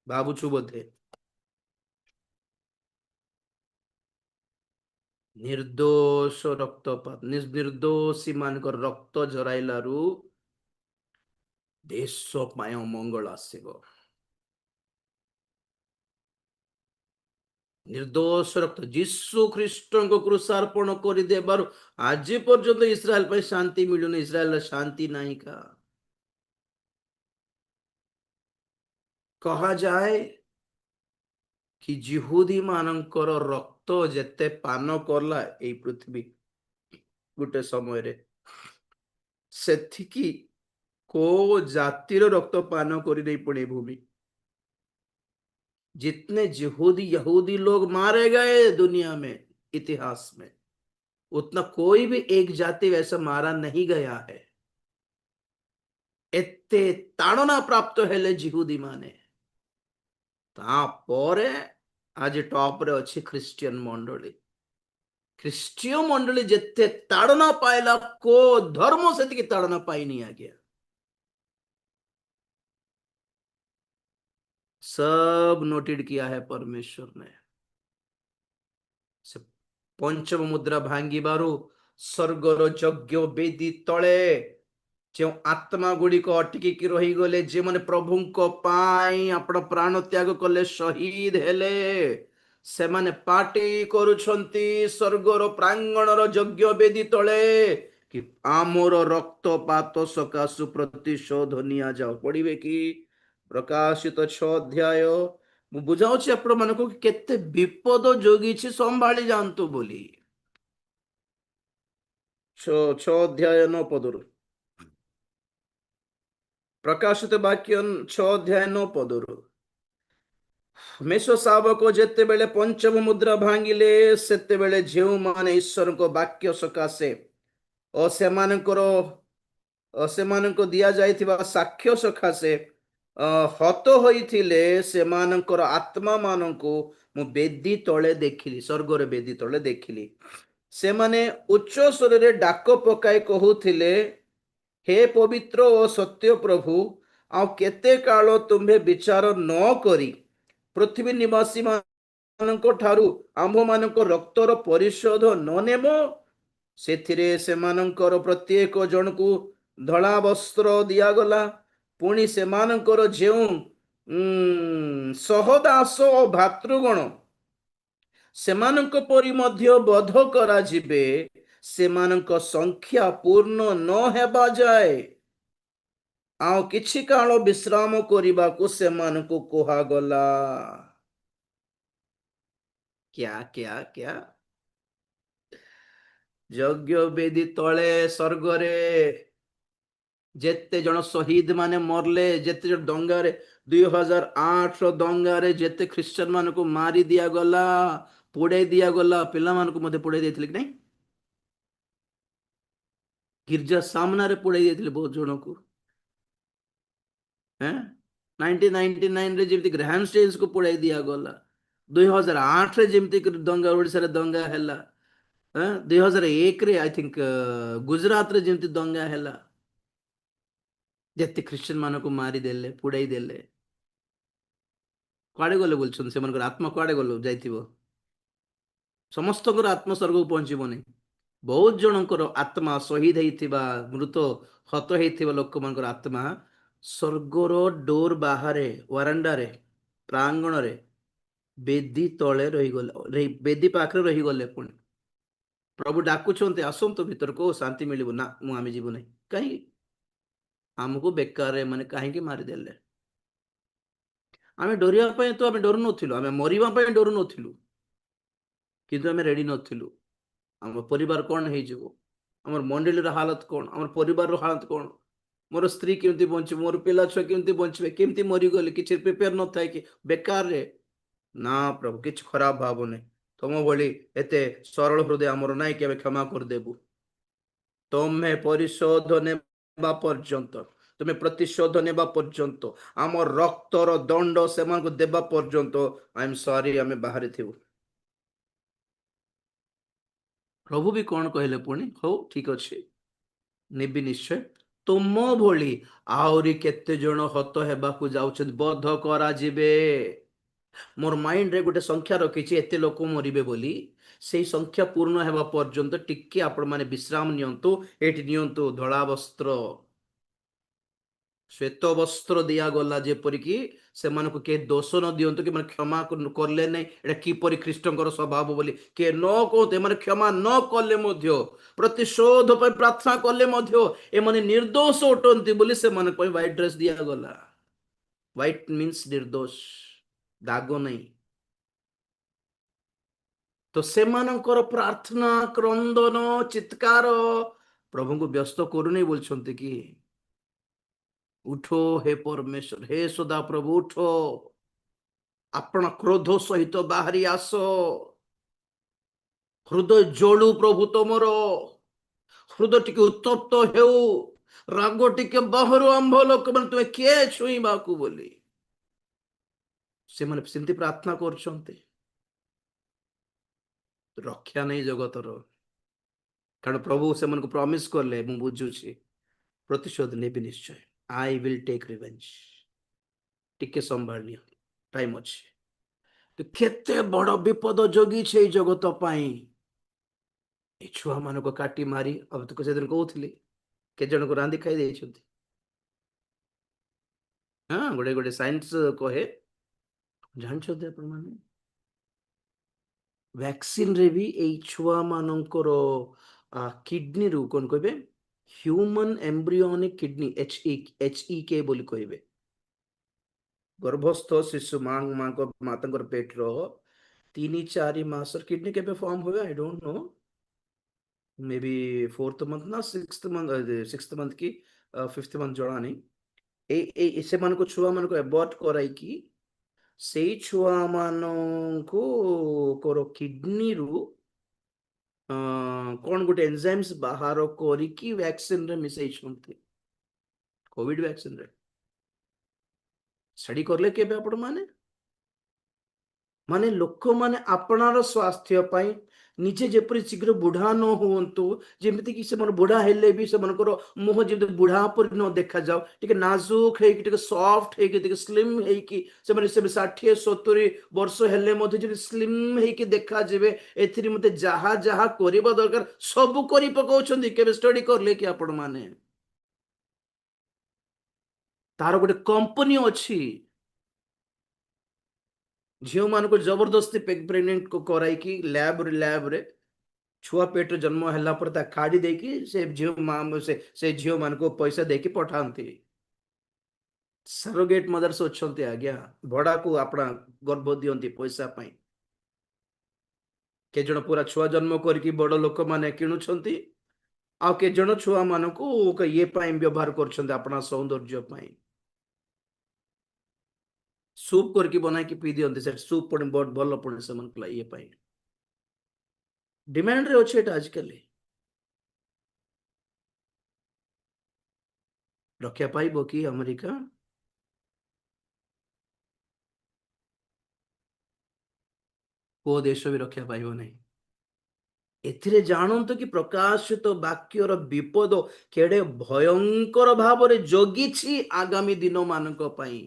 ଭାବୁଛୁ ବୋଧେ। ନିର୍ଦୋଷ ରକ୍ତପାତ, ନିର୍ଦୋଷୀ ମାନଙ୍କର ରକ୍ତ ଝରାଇଲାରୁ ଦେଶ ପାଇଁ ଅମଙ୍ଗଳ ଆସିବ। ନିର୍ଦୋଷ ରକ୍ତ ଯୀଶୁ ଖ୍ରୀଷ୍ଟଙ୍କ କୃଷାର୍ପଣ କରିଦେବାରୁ ଆଜି ପର୍ଯ୍ୟନ୍ତ ଇସ୍ରାଏଲ ପାଇଁ ଶାନ୍ତି ମିଳୁନି। ଇସ୍ରାଏଲର ଶାନ୍ତି ନାହିଁ କା କୁହାଯାଏ କି ଜିହୁଦୀ ମାନଙ୍କର ରକ୍ତ ଯେତେ ପାନ କଲା ଏଇ ପୃଥିବୀ ଗୋଟେ ସମୟରେ, ସେତିକି को जातिर रक्त पान कर नहीं पड़े भूमि। जितने यहूदी यहूदी लोग मारे गए दुनिया में इतिहास में, उतना कोई भी एक जाति वैसा मारा नहीं गया है। एते ताड़ना प्राप्त हेले जिहुदी माने, तापरे आज टॉप रे अच्छी ख्रिस्टियन मंडली। ଖ୍ରୀଷ୍ଟୀୟ ମଣ୍ଡଳୀ ଯେତେ ତାଡ଼ନା ପାଇଲା, କୋ ଧର୍ମ ସେତିକି ତାଡ଼ନା ପାଇନି ଆଜ୍ଞା। सब नोटेड किया है परमेश्वर ने। से पंचम मुद्रा भांगिबारु स्वर्गर यज्ञ वेदी तले जो आत्मा गुड़िक अटकिकी रहीगले, जे मैंने प्रभुଙ୍କ ପାଇଁ ଆପଣ ପ୍ରାଣ ତ୍ୟାଗ କଲେ, ଶହୀଦ ହେଲେ, ସେମାନେ ପାଟି କରୁଛନ୍ତି ସ୍ୱର୍ଗର ପ୍ରାଙ୍ଗଣର ଯଜ୍ଞ ବେଦୀ ତଳେ କି ଆମର ରକ୍ତପାତ ସକାଶୁ ପ୍ରତିଶୋଧ ନିଆଯାଉ। ପଢିବେ କି ପ୍ରକାଶିତ 6 ଅଧ୍ୟାୟ। ମୁଁ ବୁଝାଉଛି ଆପଣ ମାନଙ୍କୁ କେତେ ବିପଦ ଯୋଗିଛି, ସମ୍ଭାଳି ଯାଆନ୍ତୁ ବୋଲି। 6 ଅଧ୍ୟାୟ 9 ପଦରୁ ପ୍ରକାଶିତ ବାକ୍ୟ 6 ଅଧ୍ୟାୟ 9 ପଦରୁ। ମେଷ ଶାବକ ଯେତେବେଳେ ପଞ୍ଚମ ମୁଦ୍ରା ଭାଙ୍ଗିଲେ ସେତେବେଳେ ଯେଉଁମାନେ ଈଶ୍ୱରଙ୍କ ବାକ୍ୟ ସକାଶେ ଓ ସେମାନଙ୍କୁ ଦିଆଯାଇଥିବା ସାକ୍ଷ୍ୟ ସକାଶେ ହତ ହୋଇଥିଲେ ସେମାନଙ୍କର ଆତ୍ମା ମାନଙ୍କୁ ମୁଁ ବେଦୀ ତଳେ ଦେଖିଲି, ସ୍ୱର୍ଗରେ ବେଦୀ ତଳେ ଦେଖିଲି। ସେମାନେ ଉଚ୍ଚ ସ୍ୱରରେ ଡାକ ପକାଇ କହୁଥିଲେ, ହେ ପବିତ୍ର ଓ ସତ୍ୟ ପ୍ରଭୁ, ଆଉ କେତେ କାଳ ତୁମ୍ଭେ ବିଚାର ନ କରି ପୃଥିବୀ ନିବାସୀ ମାନଙ୍କ ଠାରୁ ଆମ୍ଭମାନଙ୍କ ରକ୍ତର ପରିଶୋଧ ନ ନେବ? ସେଥିରେ ସେମାନଙ୍କର ପ୍ରତ୍ୟେକ ଜଣକୁ ଧଳା ବସ୍ତ୍ର ଦିଆଗଲା। ପୁଣି ସେମାନଙ୍କର ଯେଉଁ ସହଦାସ ଓ ଭାତୃଗଣ ସେମାନଙ୍କ ପରି ମଧ୍ୟ ବଧ କରାଯିବେ, ସେମାନଙ୍କ ସଂଖ୍ୟା ପୂର୍ଣ୍ଣ ନ ହେବା ଯାଏ ଆଉ କିଛି କାଳ ବିଶ୍ରାମ କରିବାକୁ ସେମାନଙ୍କୁ କୁହାଗଲା। କ୍ୟା କ୍ୟା କ୍ୟା ଯଜ୍ଞ ବେଦୀ ତଳେ ସ୍ୱର୍ଗରେ ଯେତେ ଜଣ ଶହୀଦ ମାନେ ମରଲେ, ଯେତେ ଜଣ ଦଙ୍ଗାରେ 2008 ଦଙ୍ଗାରେ ଯେତେ ଖ୍ରୀଷ୍ଟିଆନ ମାନଙ୍କୁ ମାରି ଦିଆଗଲା, ପୋଡେଇ ଦିଆଗଲା, ପିଲାମାନଙ୍କୁ ମଧ୍ୟ ପୋଡେଇ ଦେଇଥିଲେ କି ନାଇଁ? ଗିର୍ଜା ସାମ୍ନାରେ ପୋଡେଇ ଦେଇଥିଲେ ବହୁତ ଜଣକୁ। 1999 ଯେମିତି ଗ୍ରାହାମ ଷ୍ଟେନ୍ସ କୁ ପୋଡେଇ ଦିଆଗଲା, 2008 ଯେମିତି ଦଙ୍ଗା ଓଡିଶାରେ ଦଙ୍ଗା ହେଲା, 2001 ଆଇ ଥିଙ୍କ ଗୁଜରାଟରେ ଯେମିତି ଦଙ୍ଗା ହେଲା, ଯେତେ ଖ୍ରୀଷ୍ଟିଆନ ମାନଙ୍କୁ ମାରିଦେଲେ, ପୋଡେଇ ଦେଲେ। କୁଆଡେ ଗଲେ ବୋଲୁଛନ୍ତି? ସେମାନଙ୍କର ଆତ୍ମା କୁଆଡେ ଗଲ ଯାଇଥିବ? ସମସ୍ତଙ୍କର ଆତ୍ମା ସ୍ୱର୍ଗକୁ ପହଞ୍ଚିବନି। ବହୁତ ଜଣଙ୍କର ଆତ୍ମା ଶହୀଦ ହେଇଥିବା, ମୃତ ହତ ହେଇଥିବା ଲୋକମାନଙ୍କର ଆତ୍ମା ସ୍ୱର୍ଗର ଡୋର ବାହାରେ, ୱାରାଣ୍ଡାରେ, ପ୍ରାଙ୍ଗଣରେ ବେଦୀ ତଳେ ରହିଗଲେ, ବେଦୀ ପାଖରେ ରହିଗଲେ। ପୁଣି ପ୍ରଭୁ ଡାକୁଛନ୍ତି, ଆସନ୍ତୁ ଭିତରକୁ, ଶାନ୍ତି ମିଳିବ। ନା, ଆମେ ଯିବୁ ନାହିଁ। କାହିଁକି? ଆମକୁ ବେକାରରେ ମାନେ କାହିଁକି ମାରିଦେଲେ? ଆମେ ଡରିବା ପାଇଁ ତ ଆମେ ଡରୁ ନଥିଲୁ, ଆମେ ମରିବା ପାଇଁ ଡରୁ ନଥିଲୁ, କିନ୍ତୁ ଆମେ ରେଡି ନଥିଲୁ। ଆମ ପରିବାର କଣ ହେଇଯିବ, ଆମର ମଣ୍ଡଳୀର ହାଲତ କଣ, ଆମର ପରିବାରର ହାଲତ କଣ, ମୋର ସ୍ତ୍ରୀ କେମିତି ବଞ୍ଚିବ, ମୋର ପିଲା ଛୁଆ କେମିତି ବଞ୍ଚିବେ, କେମିତି ମରିଗଲେ, କିଛି ପ୍ରିପେୟାର ନଥାଏ କି ବେକାରରେ? ନା ପ୍ରଭୁ, କିଛି ଖରାପ ଭାବନି, ତମ ଭଳି ଏତେ ସରଳ ହୃଦୟ ଆମର ନାହିଁ କି ଆମେ କ୍ଷମା କରିଦେବୁ। ତମେ ପରିଶୋଧ ନେବା ପର୍ଯ୍ୟନ୍ତ, ତୁମେ ପ୍ରତିଶୋଧ ନେବା ପର୍ଯ୍ୟନ୍ତ, ଆମ ରକ୍ତର ଦଣ୍ଡ ସେମାନଙ୍କୁ ଦେବା ପର୍ଯ୍ୟନ୍ତ ଆଇ ଏମ୍ ସରି, ଆମେ ବାହାରେ ଥିବୁ। ପ୍ରଭୁ ବି କଣ କହିଲେ ପୁଣି? ହଉ ଠିକ ଅଛି, ନେବି ନିଶ୍ଚୟ। ତୁମ ଭଳି ଆହୁରି କେତେ ଜଣ ହତ ହେବାକୁ ଯାଉଛନ୍ତି, ବଧ କରାଯିବେ। ମୋର ମାଇଣ୍ଡରେ ଗୋଟେ ସଂଖ୍ୟା ରଖିଛି, ଏତେ ଲୋକ ମରିବେ ବୋଲି। ସେଇ ସଂଖ୍ୟା ପୂର୍ଣ୍ଣ ହେବା ପର୍ଯ୍ୟନ୍ତ ଟିକେ ଆପଣ ମାନେ ବିଶ୍ରାମ ନିଅନ୍ତୁ। ଏଠି ନିଅନ୍ତୁ ଧଳା ବସ୍ତ୍ର, ଶ୍ଵେତ ବସ୍ତ୍ର ଦିଆଗଲା, ଯେପରିକି ସେମାନଙ୍କୁ କିଏ ଦୋଷ ନ ଦିଅନ୍ତୁ କି ମାନେ କ୍ଷମା କଲେ ନାହିଁ, ଏଟା କିପରି ଖ୍ରୀଷ୍ଟଙ୍କର ସ୍ୱଭାବ ବୋଲି କିଏ ନ କହନ୍ତୁ। ଏମାନେ କ୍ଷମା ନ କଲେ ମଧ୍ୟ, ପ୍ରତିଶୋଧ ପାଇଁ ପ୍ରାର୍ଥନା କଲେ ମଧ୍ୟ ଏମାନେ ନିର୍ଦ୍ଦୋଷ ଅଟନ୍ତି ବୋଲି ସେମାନଙ୍କ ପାଇଁ ହ୍ୱାଇଟ୍ ଡ୍ରେସ୍ ଦିଆଗଲା। ହ୍ୱାଇଟ୍ ମିନ୍ସ ନିର୍ଦ୍ଦୋଷ, ଦାଗ ନାହିଁ। ତ ସେମାନଙ୍କର ପ୍ରାର୍ଥନା, କ୍ରନ୍ଦନ, ଚିତ୍କାର ପ୍ରଭୁଙ୍କୁ ବ୍ୟସ୍ତ କରୁନି ବୋଲୁଛନ୍ତି କି? ଉଠୋ ହେ ପରମେଶ୍ୱର, ହେ ସଦା ପ୍ରଭୁ ଉଠୋ, ଆପଣ କ୍ରୋଧ ସହିତ ବାହାରି ଆସ। ହୃଦୟ ଜଳୁ ପ୍ରଭୁ ତମର, ହୃଦୟ ଟିକେ ଉତ୍ତପ୍ତ ହେଉ, ରାଗ ଟିକେ ବାହାରୁ, ଆମ୍ଭ ଲୋକମାନେ ତୁମେ କିଏ ଛୁଇଁବାକୁ ବୋଲି ସେମାନେ ସେମିତି ପ୍ରାର୍ଥନା କରୁଛନ୍ତି। ରକ୍ଷା ନେଇ ଜଗତର, କାରଣ ପ୍ରଭୁ ସେମାନଙ୍କୁ ପ୍ରମିସ୍ କଲେ, ମୁଁ ବୁଝୁଛି ପ୍ରତିଶୋଧ ନେବି ନିଶ୍ଚୟ, ଆଇ ୱିଲ୍ ଟେକ୍ ରିଭେଞ୍ଜ। ଟିକେ ସମ୍ଭାଳ ନିଅ, ଟାଇମ ଅଛି। କେତେ ବଡ ବିପଦ ଜଗିଛି ଏଇ ଜଗତ ପାଇଁ। ଏଇ ଛୁଆ ମାନଙ୍କୁ କାଟି ମାରି, ଆଉ ତ ସେଦିନ କହୁଥିଲି କେତେ ଜଣଙ୍କୁ ରାନ୍ଧି ଖାଇ ଦେଇଛନ୍ତି। ହଁ, ଗୋଟେ ଗୋଟେ ସାଇନ୍ସ କହେ, ଜାଣିଛନ୍ତି ଆପଣ ମାନେ, ଭ୍ୟାକ୍ସିନ ରେ ବି ଏଇ ଛୁଆ ମାନଙ୍କର କିଡନୀରୁ କଣ କହିବେ, ହ୍ୟୁମାନ ଏମ୍ବ୍ରିଓନିକ କିଡନୀ, HEK ବୋଲି କହିବେ। ଗର୍ଭସ୍ଥ ଶିଶୁ ମାତାଙ୍କର ପେଟର 3-4 ମାସର କିଡନୀ କେବେ ଫର୍ମ ହୁଏ, I don't know, May B 4th month ନା 6th ମନ୍ଥ କି 5th ମନ୍ଥ, ଜଣା ନାହିଁ। ଏଇ ସେମାନଙ୍କୁ ଛୁଆ ମାନଙ୍କୁ ଏବର୍ଟ କରାଇକି ସେଇ ଛୁଆ ମାନଙ୍କୁ କିଡନୀରୁ କଣ ଗୋଟେ ଏନଜାଇମ୍ସ ବାହାର କରିକି ଭ୍ୟାକ୍ସିନ ରେ ମିଶେଇଛନ୍ତି, କୋଭିଡ ଭ୍ୟାକ୍ସିନ ରେ। ଷ୍ଟଡି କଲେ କେବେ ଆପଣ ମାନେ ଲୋକମାନେ ଆପଣାର ସ୍ୱାସ୍ଥ୍ୟ ପାଇଁ ନିଜେ ଯେପରି ଶୀଘ୍ର ବୁଢା ନ ହୁଅନ୍ତୁ, ଯେମିତିକି ସେମାନେ ବୁଢା ହେଲେ ବି ସେମାନଙ୍କର ମୁହଁ ଯେମିତି ବୁଢା ପରି ନ ଦେଖାଯାଉ, ଟିକେ ନାଜୁକ ହେଇକି, ଟିକେ ସଫ୍ଟ ହେଇକି, ଟିକେ ସ୍ଲିମ୍ ହେଇକି ସେମାନେ 60-70 ବର୍ଷ ହେଲେ ମଧ୍ୟ ଯଦି ସ୍ଲିମ୍ ହେଇକି ଦେଖାଯିବେ, ଏଥିରେ ମତେ ଯାହା ଯାହା କରିବା ଦରକାର ସବୁ କରି ପକାଉଛନ୍ତି। କେବେ ଷ୍ଟଡି କଲେ କି ଆପଣ ତାର ଗୋଟେ କମ୍ପାନୀ ଅଛି, ଝିଅ ମାନଙ୍କୁ ଜବରଦସ୍ତି ପ୍ରେଗନେଣ୍ଟ କରାଇକି ଲ୍ୟାବରେ ଛୁଆ ପେଟରେ ଜନ୍ମ ହେଲା ପରେ ତା କାଢି ଦେଇକି ସେ ଝିଅ ମାନଙ୍କୁ ପଇସା ଦେଇକି ପଠାନ୍ତି। ସରୋଗେଟ ମଦର୍ସ ଅଛନ୍ତି ଆଜ୍ଞା, ଭଡାକୁ ଆପଣ ଗର୍ଭ ଦିଅନ୍ତି ପଇସା ପାଇଁ। କେ ଜଣ ପୁରା ଛୁଆ ଜନ୍ମ କରିକି ବଡ ଲୋକମାନେ କିଣୁଛନ୍ତି, ଆଉ କେ ଜଣ ଛୁଆ ମାନଙ୍କୁ ଇଏ ପାଇଁ ବ୍ୟବହାର କରୁଛନ୍ତି, ଆପଣା ସୌନ୍ଦର୍ଯ୍ୟ ପାଇଁ। ସୁପ୍ କରିକି ବନାଇକି ପିଇ ଦିଅନ୍ତି, ସେ ସୁପ୍ ପୁଣି ବହୁତ ଭଲ, ପୁଣି ସେମାନଙ୍କୁ ଇଏ ପାଇଁ ଡିମାଣ୍ଡରେ ଅଛି ଏଟା ଆଜିକାଲି। ରକ୍ଷା ପାଇବ କି ଆମେରିକା? କୋଉ ଦେଶ ବି ରକ୍ଷା ପାଇବ ନାହିଁ। ଏଥିରେ ଜାଣନ୍ତୁ କି ପ୍ରକାଶିତ ବାକ୍ୟର ବିପଦ କେଡେ ଭୟଙ୍କର ଭାବରେ ଜଗିଛି ଆଗାମୀ ଦିନ ମାନଙ୍କ ପାଇଁ।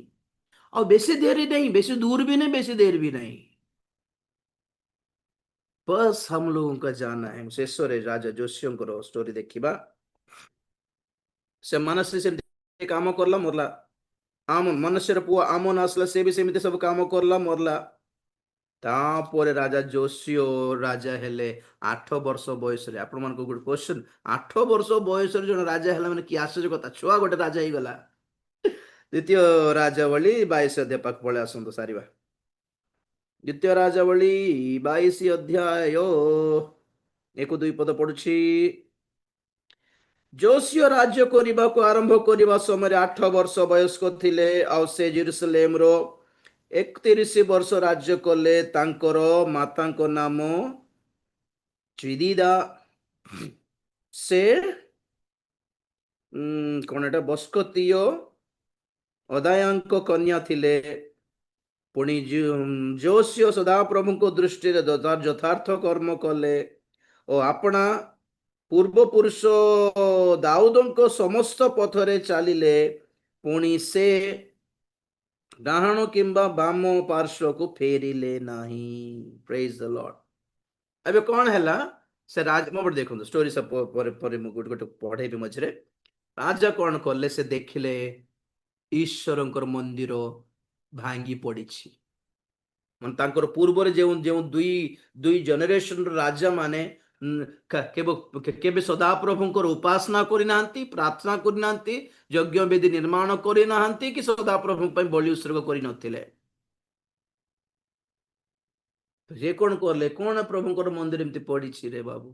ଆଉ ବେଶୀ ଦେରି नहीं, ବେଶୀ दूर भी नहीं, ବେଶୀ देर भी नहीं। बस हम लोगों का जाना है। ଶେଷରେ ରାଜା ଯୋଶୀଙ୍କର ଷ୍ଟୋରି ଦେଖିବା। ସେ ମାନସରେ ସେମିତି କାମ କରଲା, ମରଲା। ମନୁଷ୍ୟର ପୁଅ ଆମନ ଆସିଲା, ସେ ବି ସେମିତି ସବୁ କାମ କରଲା, ମରଲା। ତାପରେ ରାଜା ଯୋଶୀ ରାଜା ହେଲେ 8 ବର୍ଷ ବୟସରେ। ଆପଣ ମାନଙ୍କୁ ଗୋଟେ କ୍ୱେଶ୍ଚନ, 8 ବର୍ଷ ବୟସରେ ଜଣେ ରାଜା ହେଲା ମାନେ କି ଆଶ୍ଚର୍ଯ୍ୟ କଥା, ଛୁଆ ଗୋଟେ ରାଜା ହେଇଗଲା। ଦ୍ୱିତୀୟ ରାଜାବଳୀ 22 ଅଧ୍ୟାୟ ପାଖ ପଳେଇ ଆସନ୍ତୁ ସାରିବା। ଦ୍ୱିତୀୟ ରାଜାବଳୀ 22 ଅଧ୍ୟାୟ 1-2 ପଦ ପଡୁଛି। ଯୋଶୀୟ ରାଜ୍ୟ କରିବାକୁ ଆରମ୍ଭ କରିବା ସମୟରେ 8 ବର୍ଷ ବୟସ୍କ ଥିଲେ, ଆଉ ସେ ଜେରୁସଲେମର 31 ବର୍ଷ ରାଜ୍ୟ କଲେ। ତାଙ୍କର ମାତାଙ୍କ ନାମ ତ୍ରିଦିଦା। ସେ କଣ ଏଟା ବସ୍କତୀୟ ଅଦାୟାଙ୍କ କନ୍ୟା ଥିଲେ। ପୁଣି ଯୋଶୀୟ ସଦାପ୍ରଭୁଙ୍କ ଦୃଷ୍ଟିରେ ଯଥାର୍ଥ କର୍ମ କଲେ ଓ ଆପଣା ପୂର୍ବପୁରୁଷ ଦାଉଦଙ୍କ ସମସ୍ତ ପଥରେ ଚାଲିଲେ। ପୁଣି ସେ ଡାହାଣ କିମ୍ବା ବାମ ପାର୍ଶ୍ୱକୁ ଫେରିଲେ ନାହିଁ। ପ୍ରେଜ୍ ଦ ଲର୍ଡ। ଏବେ କଣ ହେଲା, ସେ ରାଜ ମୋ ପଟେ ଦେଖନ୍ତୁ ଷ୍ଟୋରି ପରେ ପରେ ମୁଁ ଗୋଟେ ଗୋଟେ ପଢେଇବି ମଝିରେ। ରାଜା କଣ କଲେ, ସେ ଦେଖିଲେ ଈଶ୍ୱରଙ୍କର ମନ୍ଦିର ଭାଙ୍ଗି ପଡିଛି। ମାନେ ତାଙ୍କର ପୂର୍ବରେ ଯେଉଁ ଯେଉଁ ଦୁଇ ଦୁଇ ଜେନେରେସନର ରାଜା ମାନେ କେବେ କେବେ ସଦାପ୍ରଭୁଙ୍କର ଉପାସନା କରିନାହାନ୍ତି, ପ୍ରାର୍ଥନା କରିନାହାନ୍ତି, ଯଜ୍ଞ ବେଦୀ ନିର୍ମାଣ କରିନାହାନ୍ତି, କି ସଦାପ୍ରଭୁଙ୍କ ପାଇଁ ବଳି ଉତ୍ସର୍ଗ କରିନଥିଲେ। ଯେ କଣ କଲେ, କଣ ପ୍ରଭୁଙ୍କର ମନ୍ଦିର ଏମିତି ପଡିଛି ରେ ବାବୁ?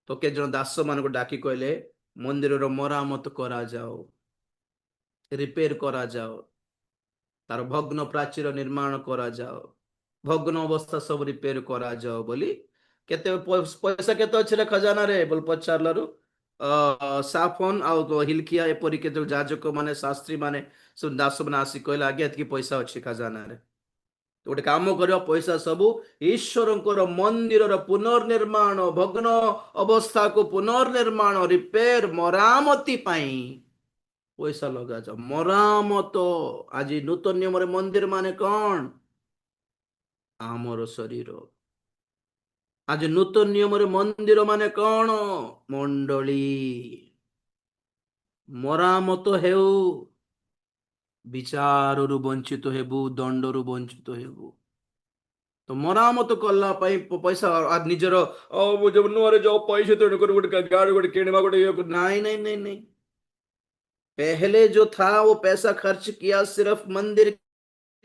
ତ କେତେ ଜଣ ଦାସ ମାନଙ୍କୁ ଡାକି କହିଲେ, ମନ୍ଦିରର ମରାମତ କରାଯାଉ, ରିପେୟାର କରାଯାଉ, ତାର ଭଗ୍ନ ପ୍ରାଚୀର ନିର୍ମାଣ କରାଯାଉ, ଭଗ୍ନ ଅବସ୍ଥା ସବୁ ରିପେୟାର କରାଯାଉ ବୋଲି। କେତେ ପଇସା କେତେ ଅଛି ରେ ଖଜାନାରେ ବୋଲି ପଚାରିଲାରୁ ସାଫନ ଆଉ ହିଲକିଆ ଏପରି କେତେ ଯାଜକ ମାନେ, ଶାସ୍ତ୍ରୀ ମାନେ, ଦାସ ମାନେ ଆସି କହିଲେ, ଆଜ୍ଞା ଏତିକି ପଇସା ଅଛି ଖଜାନାରେ। ଗୋଟେ କାମ କରିବା, ପଇସା ସବୁ ଈଶ୍ୱରଙ୍କର ମନ୍ଦିରର ପୁନର୍ନିର୍ମାଣ, ଭଗ୍ନ ଅବସ୍ଥାକୁ ପୁନର୍ନିର୍ମାଣ, ରିପେୟାର, ମରାମତି ପାଇଁ ପଇସା ଲଗାଯାଉ। ମରାମତ। ଆଜି ନୂତନ ନିୟମରେ ମନ୍ଦିର ମାନେ କଣ? ଆମର ଶରୀର। ଆଜି ନୂତନ ନିୟମରେ ମନ୍ଦିର ମାନେ କଣ? ମଣ୍ଡଳୀ। ମରାମତ ହେଉ, ବିଚାରରୁ ବଞ୍ଚିତ ହେବୁ, ଦଣ୍ଡରୁ ବଞ୍ଚିତ ହେବୁ। ତ ମରାମତ କଲା ପାଇଁ ପଇସା ନିଜର ନୂଆରେ ଯାଉ ପଇସା ତେଣୁ କରି ଗୋଟେ ଗାଡ଼ି ଗୋଟେ କିଣିବା, ଗୋଟେ नहीं नहीं नहीं नहीं। पहले जो था वो पैसा खर्च किया सिर्फ मंदिर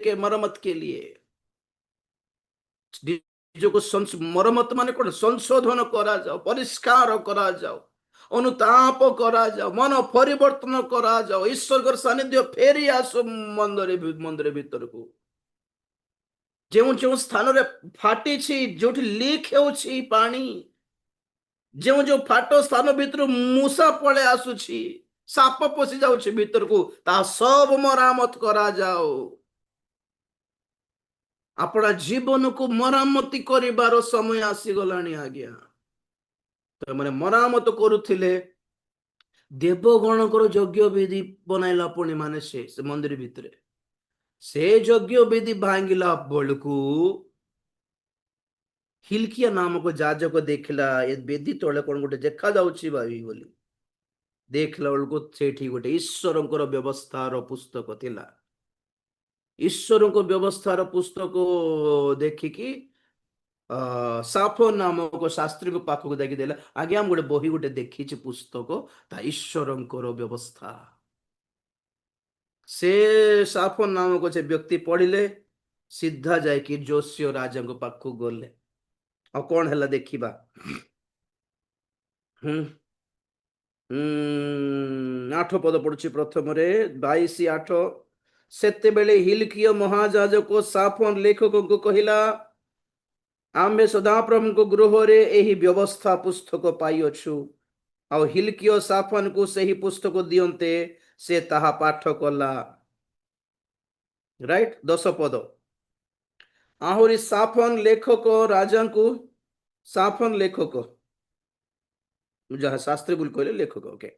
के मरम्मत के लिए। ନିଜକୁ ମରମତ ମାନେ କଣ? ସଂଶୋଧନ କରାଯାଉ, ପରିଷ୍କାର କରାଯାଉ, ଅନୁତାପ କରାଯାଉ, ମନ ପରିବର୍ତ୍ତନ କରାଯାଉ, ଈଶ୍ୱରଙ୍କର ସାନ୍ନିଧ୍ୟ ଫେରି ଆସୁ ମନ୍ଦିର ଭିତରକୁ। ଯେଉଁ ଯେଉଁ ସ୍ଥାନରେ ଫାଟିଛି, ଯୋଉଠି ଲିକ୍ ହେଉଛି ପାଣି, ଯେଉଁ ଯେଉଁ ଫାଟ ସ୍ଥାନ ଭିତରୁ ମୂଷା ପଳେଇ ଆସୁଛି, ସାପ ପଶି ଯାଉଛି ଭିତରକୁ, ତାହା ସବୁ ମରାମତ କରାଯାଉ। ଆପଣ ଜୀବନକୁ ମରାମତି କରିବାର ସମୟ ଆସିଗଲାଣି ଆଜ୍ଞା। ମାନେ ମରାମତ କରୁଥିଲେ, ଦେବଗଣଙ୍କର ଯଜ୍ଞ ବେଦୀ ବନାଇଲା ପୁଣି ମାନେ ସେ ମନ୍ଦିର ଭିତରେ, ସେ ଯଜ୍ଞ ବେଦୀ ଭାଙ୍ଗିଲା ବେଳକୁ ହିଲକିଆ ନାମକ ଯାଜକ ଦେଖିଲା ଏ ବେଦୀ ତଳେ କଣ ଗୋଟେ ଦେଖା ଯାଉଛି ଭାବି ବୋଲି। ଦେଖିଲା ବେଳକୁ ସେଠି ଗୋଟେ ଈଶ୍ୱରଙ୍କର ବ୍ୟବସ୍ଥାର ପୁସ୍ତକ ଥିଲା। ଈଶ୍ୱରଙ୍କ ବ୍ୟବସ୍ଥାର ପୁସ୍ତକ ଦେଖିକି ସାଫୋନ ନାମକ ଶାସ୍ତ୍ରୀଙ୍କ ପାଖକୁ ଯାଇକି ଦେଲା, ଆଜ୍ଞା ମୁଁ ଗୋଟେ ବହି ଗୋଟେ ଦେଖିଛି ପୁସ୍ତକ, ତା ଈଶ୍ୱରଙ୍କର ବ୍ୟବସ୍ଥା। ସେ ସାଫୋନ ନାମକ ସେ ବ୍ୟକ୍ତି ପଢିଲେ, ସିଧା ଯାଇକି ଯୋଶିୟ ରାଜାଙ୍କ ପାଖକୁ ଗଲେ। ଆଉ କଣ ହେଲା ଦେଖିବା। ହୁଁ 8 ପଦ ପଡୁଛି ପ୍ରଥମରେ, 22:8। ସେତେବେଳେ ହିଲକିୟ ମହାଯାଜକ ସାଫୋନ ଲେଖକଙ୍କୁ କହିଲା, ଆମ୍ଭେ ସଦାପ୍ରଭୁଙ୍କ ଗୃହରେ ଏହି ବ୍ୟବସ୍ଥା ପୁସ୍ତକ ପାଇଅଛୁ। ଆଉ ହିଲକିୟ ସାଫାନକୁ ସେହି ପୁସ୍ତକ ଦିଅନ୍ତେ, ସେ ତାହା ପାଠ କଲା। ରାଇଟ, 10 ପଦ। ଆହୁରି ସାଫନ ଲେଖକ ରାଜାଙ୍କୁ, ସାଫନ ଲେଖକ, ଯାହା ଶାସ୍ତ୍ରୀ ବୋଲି କହିଲେ ଲେଖକ, ଓକେ।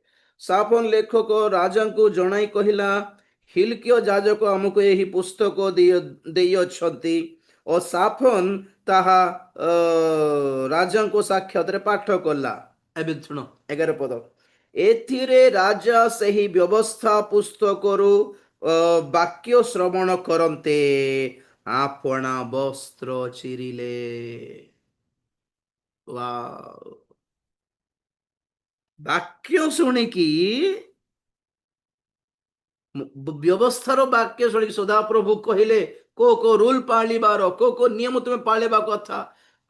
ସାଫନ ଲେଖକ ରାଜାଙ୍କୁ ଜଣାଇ କହିଲା, ହିଲକିୟ ଯାଜକ ଆମକୁ ଏହି ପୁସ୍ତକ ଦେଇଅଛନ୍ତି। ଓ ସାଫନ ତାହା ରାଜାଙ୍କ ସାକ୍ଷାତରେ ପାଠ କଲା। ଏବେ ଶୁଣ 11 ପଦ। ଏଥିରେ ରାଜା ସେହି ବ୍ୟବସ୍ଥା ପୁସ୍ତକରୁ ବାକ୍ୟ ଶ୍ରବଣ କରନ୍ତେ ଆପଣା ବସ୍ତ୍ର ଚିରିଲେ। ବାକ୍ୟ ଶୁଣିକି, ବ୍ୟବସ୍ଥାର ବାକ୍ୟ ଶୁଣିକି ସଦାପ୍ରଭୁ କହିଲେ କୋ ରୁଲ ପାଳିବାର, କୋ ନିୟମ ତୁମେ ପାଳିବା କଥା,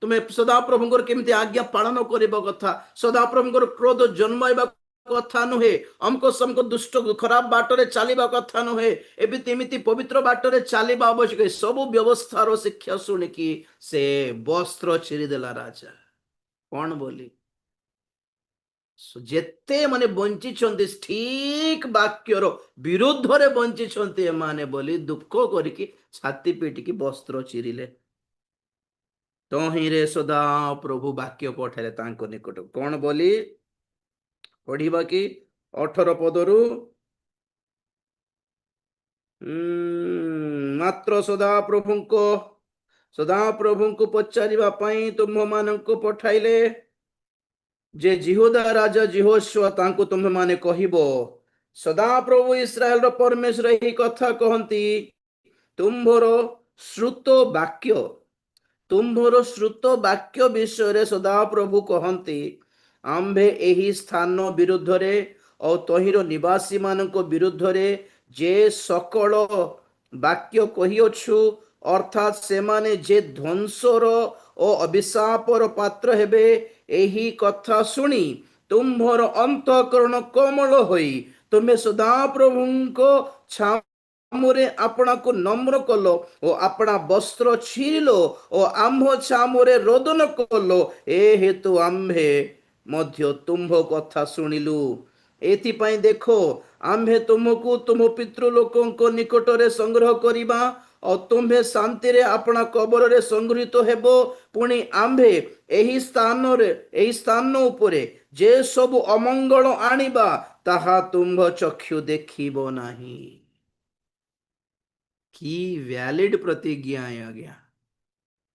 ତୁମେ ସଦାପ୍ରଭୁଙ୍କର କେମିତି ଆଜ୍ଞା ପାଳନ କରିବା କଥା, ସଦାପ୍ରଭୁଙ୍କର କ୍ରୋଧ ଜନ୍ମାଇବା କଥା ନୁହେଁ, ଅମକ ସମକ ଦୁଷ୍ଟ ଖରାପ ବାଟରେ ଚାଲିବା କଥା ନୁହେଁ, ଏମିତି ପବିତ୍ର ବାଟରେ ଚାଲିବା ଆବଶ୍ୟକ। ସବୁ ବ୍ୟବସ୍ଥାର ଶିକ୍ଷା ଶୁଣିକି ସେ ବସ୍ତ୍ର ଚିରିଦେଲା ରାଜା। କଣ ବୋଲି? ଯେତେ ମାନେ ବଞ୍ଚିଛନ୍ତି ଠିକ ବାକ୍ୟର ବିରୁଦ୍ଧରେ ବଞ୍ଚିଛନ୍ତି ଏମାନେ ବୋଲି ଦୁଃଖ କରିକି ଛାତି ପିଟିକି ବସ୍ତ୍ର ଚିରିଲେ। ତହିଁରେ ସଦା ପ୍ରଭୁ ବାକ୍ୟ ପଠାଇଲେ ତାଙ୍କ ନିକଟକୁ। କଣ ବୋଲି ପଢିବା କି? 18 ପଦରୁ, ମାତ୍ର ସଦାପ୍ରଭୁଙ୍କୁ ପଚାରିବା ପାଇଁ ତୁମ୍ଭମାନଙ୍କୁ ପଠାଇଲେ ଯେ ଜିହୁଦା ରାଜା ଜିହୋଶୁଆ ତାଙ୍କୁ ତୁମ୍ଭେମାନେ କହିବ, ସଦାପ୍ରଭୁ ଇସ୍ରାଏଲର ପରମେଶ୍ୱର ଏହି କଥା କହନ୍ତି, ତୁମ୍ଭର ଶ୍ରୁତ ବାକ୍ୟ ବିଷୟରେ ସଦାପ୍ରଭୁ କହନ୍ତି, ଆମ୍ଭେ ଏହି ସ୍ଥାନ ବିରୁଦ୍ଧରେ ଓ ତହିଁର ନିବାସୀ ମାନଙ୍କ ବିରୁଦ୍ଧରେ ଯେ ସକଳ ବାକ୍ୟ କହିଅଛୁ, ଅର୍ଥାତ୍ ସେମାନେ ଯେ ଧ୍ୱଂସର ଓ ଅଭିଶାପର ପାତ୍ର ହେବେ, ଏହି କଥା ଶୁଣି ତୁମ୍ଭର ଅନ୍ତଃକରଣ କୋମଳ ହୋଇ ତୁମେ ସଦାପ୍ରଭୁଙ୍କ ଛାମୁରେ ଆପଣାକୁ ନମ୍ର କଲ ଓ ଆପଣା ବସ୍ତ୍ର ଛିରିଲ ଓ ଆମ୍ଭ ଛାମୁରେ ରୋଦନ କଲ, ଏ ହେତୁ ଆମ୍ଭେ ମଧ୍ୟ ତୁମ୍ଭ କଥା ଶୁଣିଲୁ। ଏଥିପାଇଁ ଦେଖ, ଆମ୍ଭେ ତୁମକୁ ତୁମ ପିତୃ ଲୋକଙ୍କ ନିକଟରେ ସଂଗ୍ରହ କରିବା ଆଉ ତୁମ୍ଭେ ଶାନ୍ତିରେ ଆପଣା କବରରେ ସଂଗୃହୀତ ହେବ। ପୁଣି ଆମ୍ଭେ ଏହି ସ୍ଥାନ ଉପରେ ଯେ ସବୁ ଅମଙ୍ଗଳ ଆଣିବା, ତାହା ତୁମ୍ଭ ଚକ୍ଷୁ ଦେଖିବ ନାହିଁ। କି ଭ୍ୟାଲିଡ ପ୍ରତିଜ୍ଞା ଆଜ୍ଞା।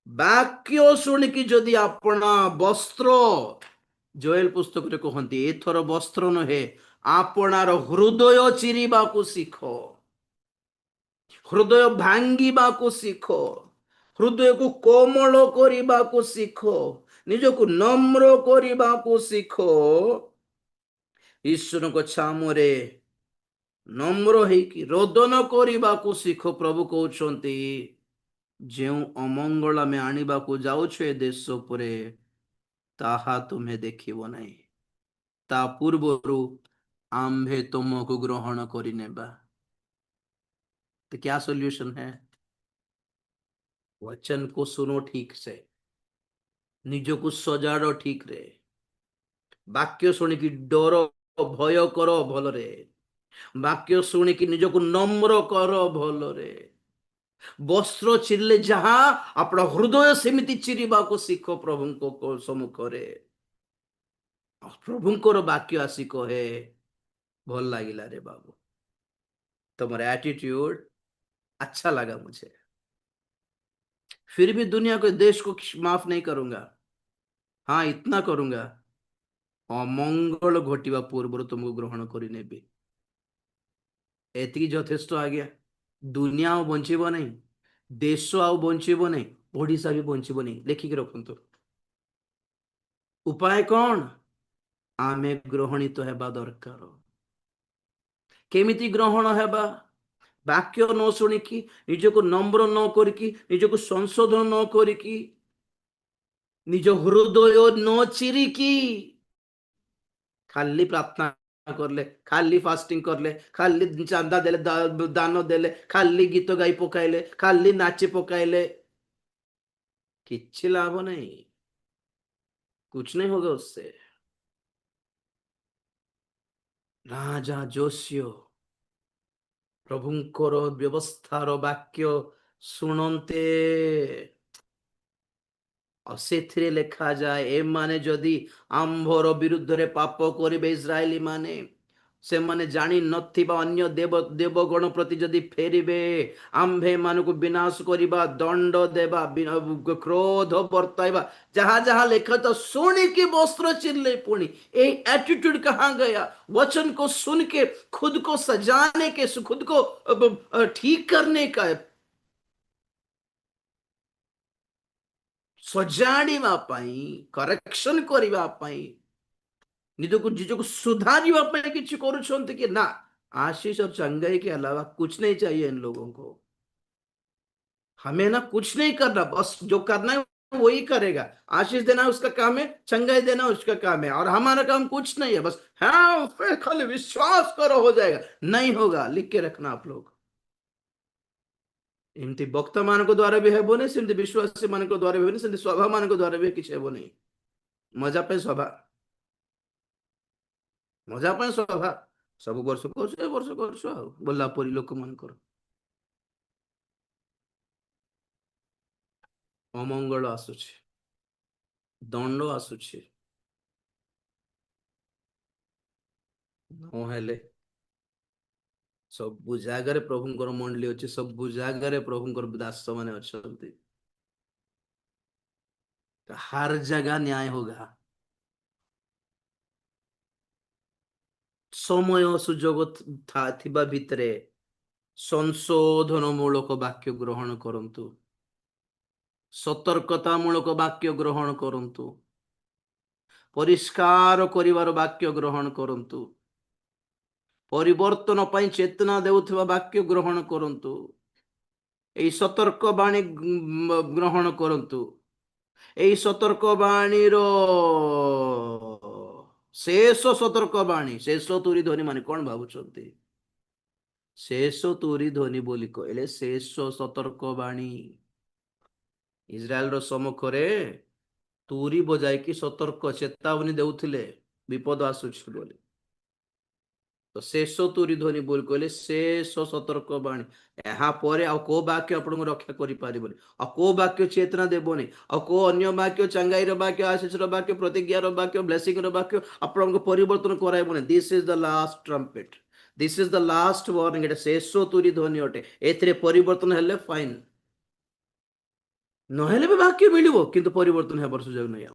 ବାକ୍ୟ ଶୁଣିକି ଯଦି ଆପଣ ବସ୍ତ୍ର, ଜୋଏଲ ପୁସ୍ତକରେ କହନ୍ତି ଏଥର ବସ୍ତ୍ର ନୁହେଁ, ଆପଣାର ହୃଦୟ ଚିରିବାକୁ ଶିଖ, ହୃଦୟ ଭାଙ୍ଗିବାକୁ ଶିଖ, ହୃଦୟକୁ କୋମଳ କରିବାକୁ ଶିଖ, ନିଜକୁ ନମ୍ର କରିବାକୁ ଶିଖ, ଈଶ୍ୱରଙ୍କ ଛାମୁରେ ନମ୍ର ହେଇକି ରୋଦନ କରିବାକୁ ଶିଖ। ପ୍ରଭୁ କହୁଛନ୍ତି, ଯେଉଁ ଅମଙ୍ଗଳ ଆମେ ଆଣିବାକୁ ଯାଉଛୁ ଏ ଦେଶ ଉପରେ, ତାହା ତୁମେ ଦେଖିବ ନାହିଁ, ତା ପୂର୍ବରୁ ଆମ୍ଭେ ତୁମକୁ ଗ୍ରହଣ କରି ନେବା। तो क्या सॉल्यूशन है? वचन को सुनो ठीक से, ନିଜକୁ ସଜାଡ ଠିକ ରେ, ବାକ୍ୟ ଶୁଣିକି ଡର ଭୟ କର ଭଲରେ, ବାକ୍ୟ ଶୁଣିକି ନିଜକୁ ନମ୍ର କର ଭଲରେ। ବସ୍ତ୍ର ଚିରିଲେ ଯାହା ଆପଣ ହୃଦୟ ସେମିତି ଚିରିବାକୁ ଶିଖ ପ୍ରଭୁଙ୍କ ସମ୍ମୁଖରେ। ପ୍ରଭୁଙ୍କର ବାକ୍ୟ ଆସି କହେ ଭଲ ଲାଗିଲା रे बाबू, तुम्हारा एटीट्यूड अच्छा लगा मुझे, फिर भी दुनिया को देश को माफ नहीं करूंगा। हाँ इतना करूंगा, ଅମଙ୍ଗଳ ଘଟିବା ପୂର୍ବରୁ ତୁମକୁ ଗ୍ରହଣ କରି ନେବି। ଏତିକି ଯଥେଷ୍ଟ ଆଜ୍ଞା। ଦୁନିଆ ଆଉ ବଞ୍ଚିବ ନାହିଁ, ଦେଶ ଆଉ ବଞ୍ଚିବ ନାହିଁ, ଓଡିଶା ବି ବଞ୍ଚିବ ନାହିଁ। ଲେଖିକି ରଖନ୍ତୁ। ଉପାୟ କଣ? ଆମେ ଗ୍ରହଣିତ ହେବା ଦରକାର। କେମିତି ଗ୍ରହଣ ହେବା? ବାକ୍ୟ ନ ଶୁଣିକି, ନିଜକୁ ନମ୍ର ନ କରିକି, ନିଜକୁ ସଂଶୋଧନ ନ କରିକି, ନିଜ ହୃଦୟ ନ ଚିରିକି ଖାଲି ପ୍ରାର୍ଥନା করলে, ଖାଲି ফাস্টিং করলে, ଖାଲି ଚାନ୍ଦା ଦେଲେ, ଦାନ ଦେଲେ, ଖାଲି ଗୀତ ଗାଇ ପକାଇଲେ, ଖାଲି ନାଚି ପକାଇଲେ କିଛି ଲାଭ नहीं, कुछ नहीं होगा उससे। राजा जोशियो प्रभुଙ୍କର ବ୍ୟବସ୍ଥାର ବାକ୍ୟ ଶୁଣନ୍ତେ, ସେଥିରେ ଲେଖାଯାଏ ଏମାନେ ଯଦି ଆମ୍ଭର ବିରୁଦ୍ଧରେ ପାପ କରିବେ, ଇସ୍ରାଏଲି ମାନେ, ସେମାନେ ଜାଣି ନଥିବା ଅନ୍ୟ ଦେବଗଣ ପ୍ରତି ଯଦି ଫେରିବେ, ଆମ୍ଭେ ମାନଙ୍କୁ ବିନାଶ କରିବା, ଦଣ୍ଡ ଦେବା, କ୍ରୋଧ ବର୍ତ୍ତାଇବା, ଯାହା ଯାହା ଲେଖା ତ ଶୁଣିକି ବସ୍ତ୍ର ଚିरले पुणी ये एटीट्यूड कहाँ गया? वचन को सुन के खुद को सजाने के, खुद को ठीक करने का, ସଜାଡ଼ିବା ପାଇଁ, କରେକ୍ସନ କରିବା ପାଇଁ, ନିଜକୁ सुधारिवा ପାଇଁ କିଛି କରୁଛନ୍ତି कि ना? आशीष और चंगाई के अलावा कुछ नहीं चाहिए इन लोगों को। हमें ना कुछ नहीं करना, बस जो करना है वही करेगा। आशीष देना उसका काम है, चंगाई देना उसका काम है, और हमारा काम कुछ नहीं है। बस हाँ फिर खाली विश्वास करो हो जाएगा, नहीं होगा। लिख के रखना आप लोग। एमती वक्ता मान द्वारा भी हेबनी, सेमती विश्वासी मान द्वारा भी हेबनी, सेमती सभा मान द्वारा भी किसी हेबनी। मजा पे सभा, मजा पे सभा, सब वर्ष कर वर्ष कर बोला परी लोक मान ଅମଙ୍ଗଳ ଆସୁଛି, ଦଣ୍ଡ ଆସୁଛି, ନହେଲେ ସବୁ ଜାଗାରେ ପ୍ରଭୁଙ୍କର ମଣ୍ଡଳୀ ଅଛି, ସବୁ ଜାଗାରେ ପ୍ରଭୁଙ୍କର ଦାସ ମାନେ ଅଛନ୍ତି। हर जगह न्याय होगा। ସମୟ ସୁଯୋଗ ଥିବା ଭିତରେ ସଂଶୋଧନ ମୂଳକ ବାକ୍ୟ ଗ୍ରହଣ କରନ୍ତୁ, ସତର୍କତା ମୂଳକ ବାକ୍ୟ ଗ୍ରହଣ କରନ୍ତୁ, ପରିଷ୍କାର କରିବାର ବାକ୍ୟ ଗ୍ରହଣ କରନ୍ତୁ, ପରିବର୍ତ୍ତନ ପାଇଁ ଚେତନା ଦେଉଥିବା ବାକ୍ୟ ଗ୍ରହଣ କରନ୍ତୁ, এই ସତର୍କ ବାଣୀ ଗ୍ରହଣ କରନ୍ତୁ। এই ସତର୍କ ବାଣୀର ଶେଷ ସତର୍କ ବାଣୀ, ଶେଷ ତୁରୀ ଧ୍ୱନି ମାନେ କଣ ଭାବୁଛନ୍ତି? ଶେଷ ତୁରୀ ଧ୍ୱନି ବୋଲି କହିଲେ ଶେଷ ସତର୍କ ବାଣୀ। ଇସ୍ରାଏଲର ସମ୍ମୁଖରେ ତୁରୀ ବଜାଇକି ସତର୍କ ଚେତାବନୀ ଦେଉଥିଲେ ବିପଦ ଆସୁଛି ବୋଲି। ତ ଶେଷ ତୁରୀ ଧ୍ୱନି ବୋଲି କହିଲେ ଶେଷ ସତର୍କ ବାଣୀ। ଏହା ପରେ ଆଉ କୋଉ ବାକ୍ୟ ଆପଣଙ୍କୁ ରକ୍ଷା କରିପାରିବନି, ଆଉ କୋଉ ବାକ୍ୟ ଚେତନା ଦେବନି, ଆଉ କୋଉ ଅନ୍ୟ ବାକ୍ୟ, ଚାଙ୍ଗାଇର ବାକ୍ୟ, ଆଶୀଷର ବାକ୍ୟ, ପ୍ରତିଜ୍ଞାର ବାକ୍ୟ, ବ୍ଲେସିଂର ବାକ୍ୟ ଆପଣଙ୍କୁ ପରିବର୍ତ୍ତନ କରାଇବନି। This is the last trumpet, this is the last warning. ଏଟା ଶେଷ ତୁରୀ ଧ୍ୱନି ଅଟେ। ଏଥିରେ ପରିବର୍ତ୍ତନ ହେଲେ ଫାଇନ୍, ନହେଲେ ବି ବାକ୍ୟ ମିଳିବ, କିନ୍ତୁ ପରିବର୍ତ୍ତନ ହେବାର ସୁଯୋଗ ନାହିଁ।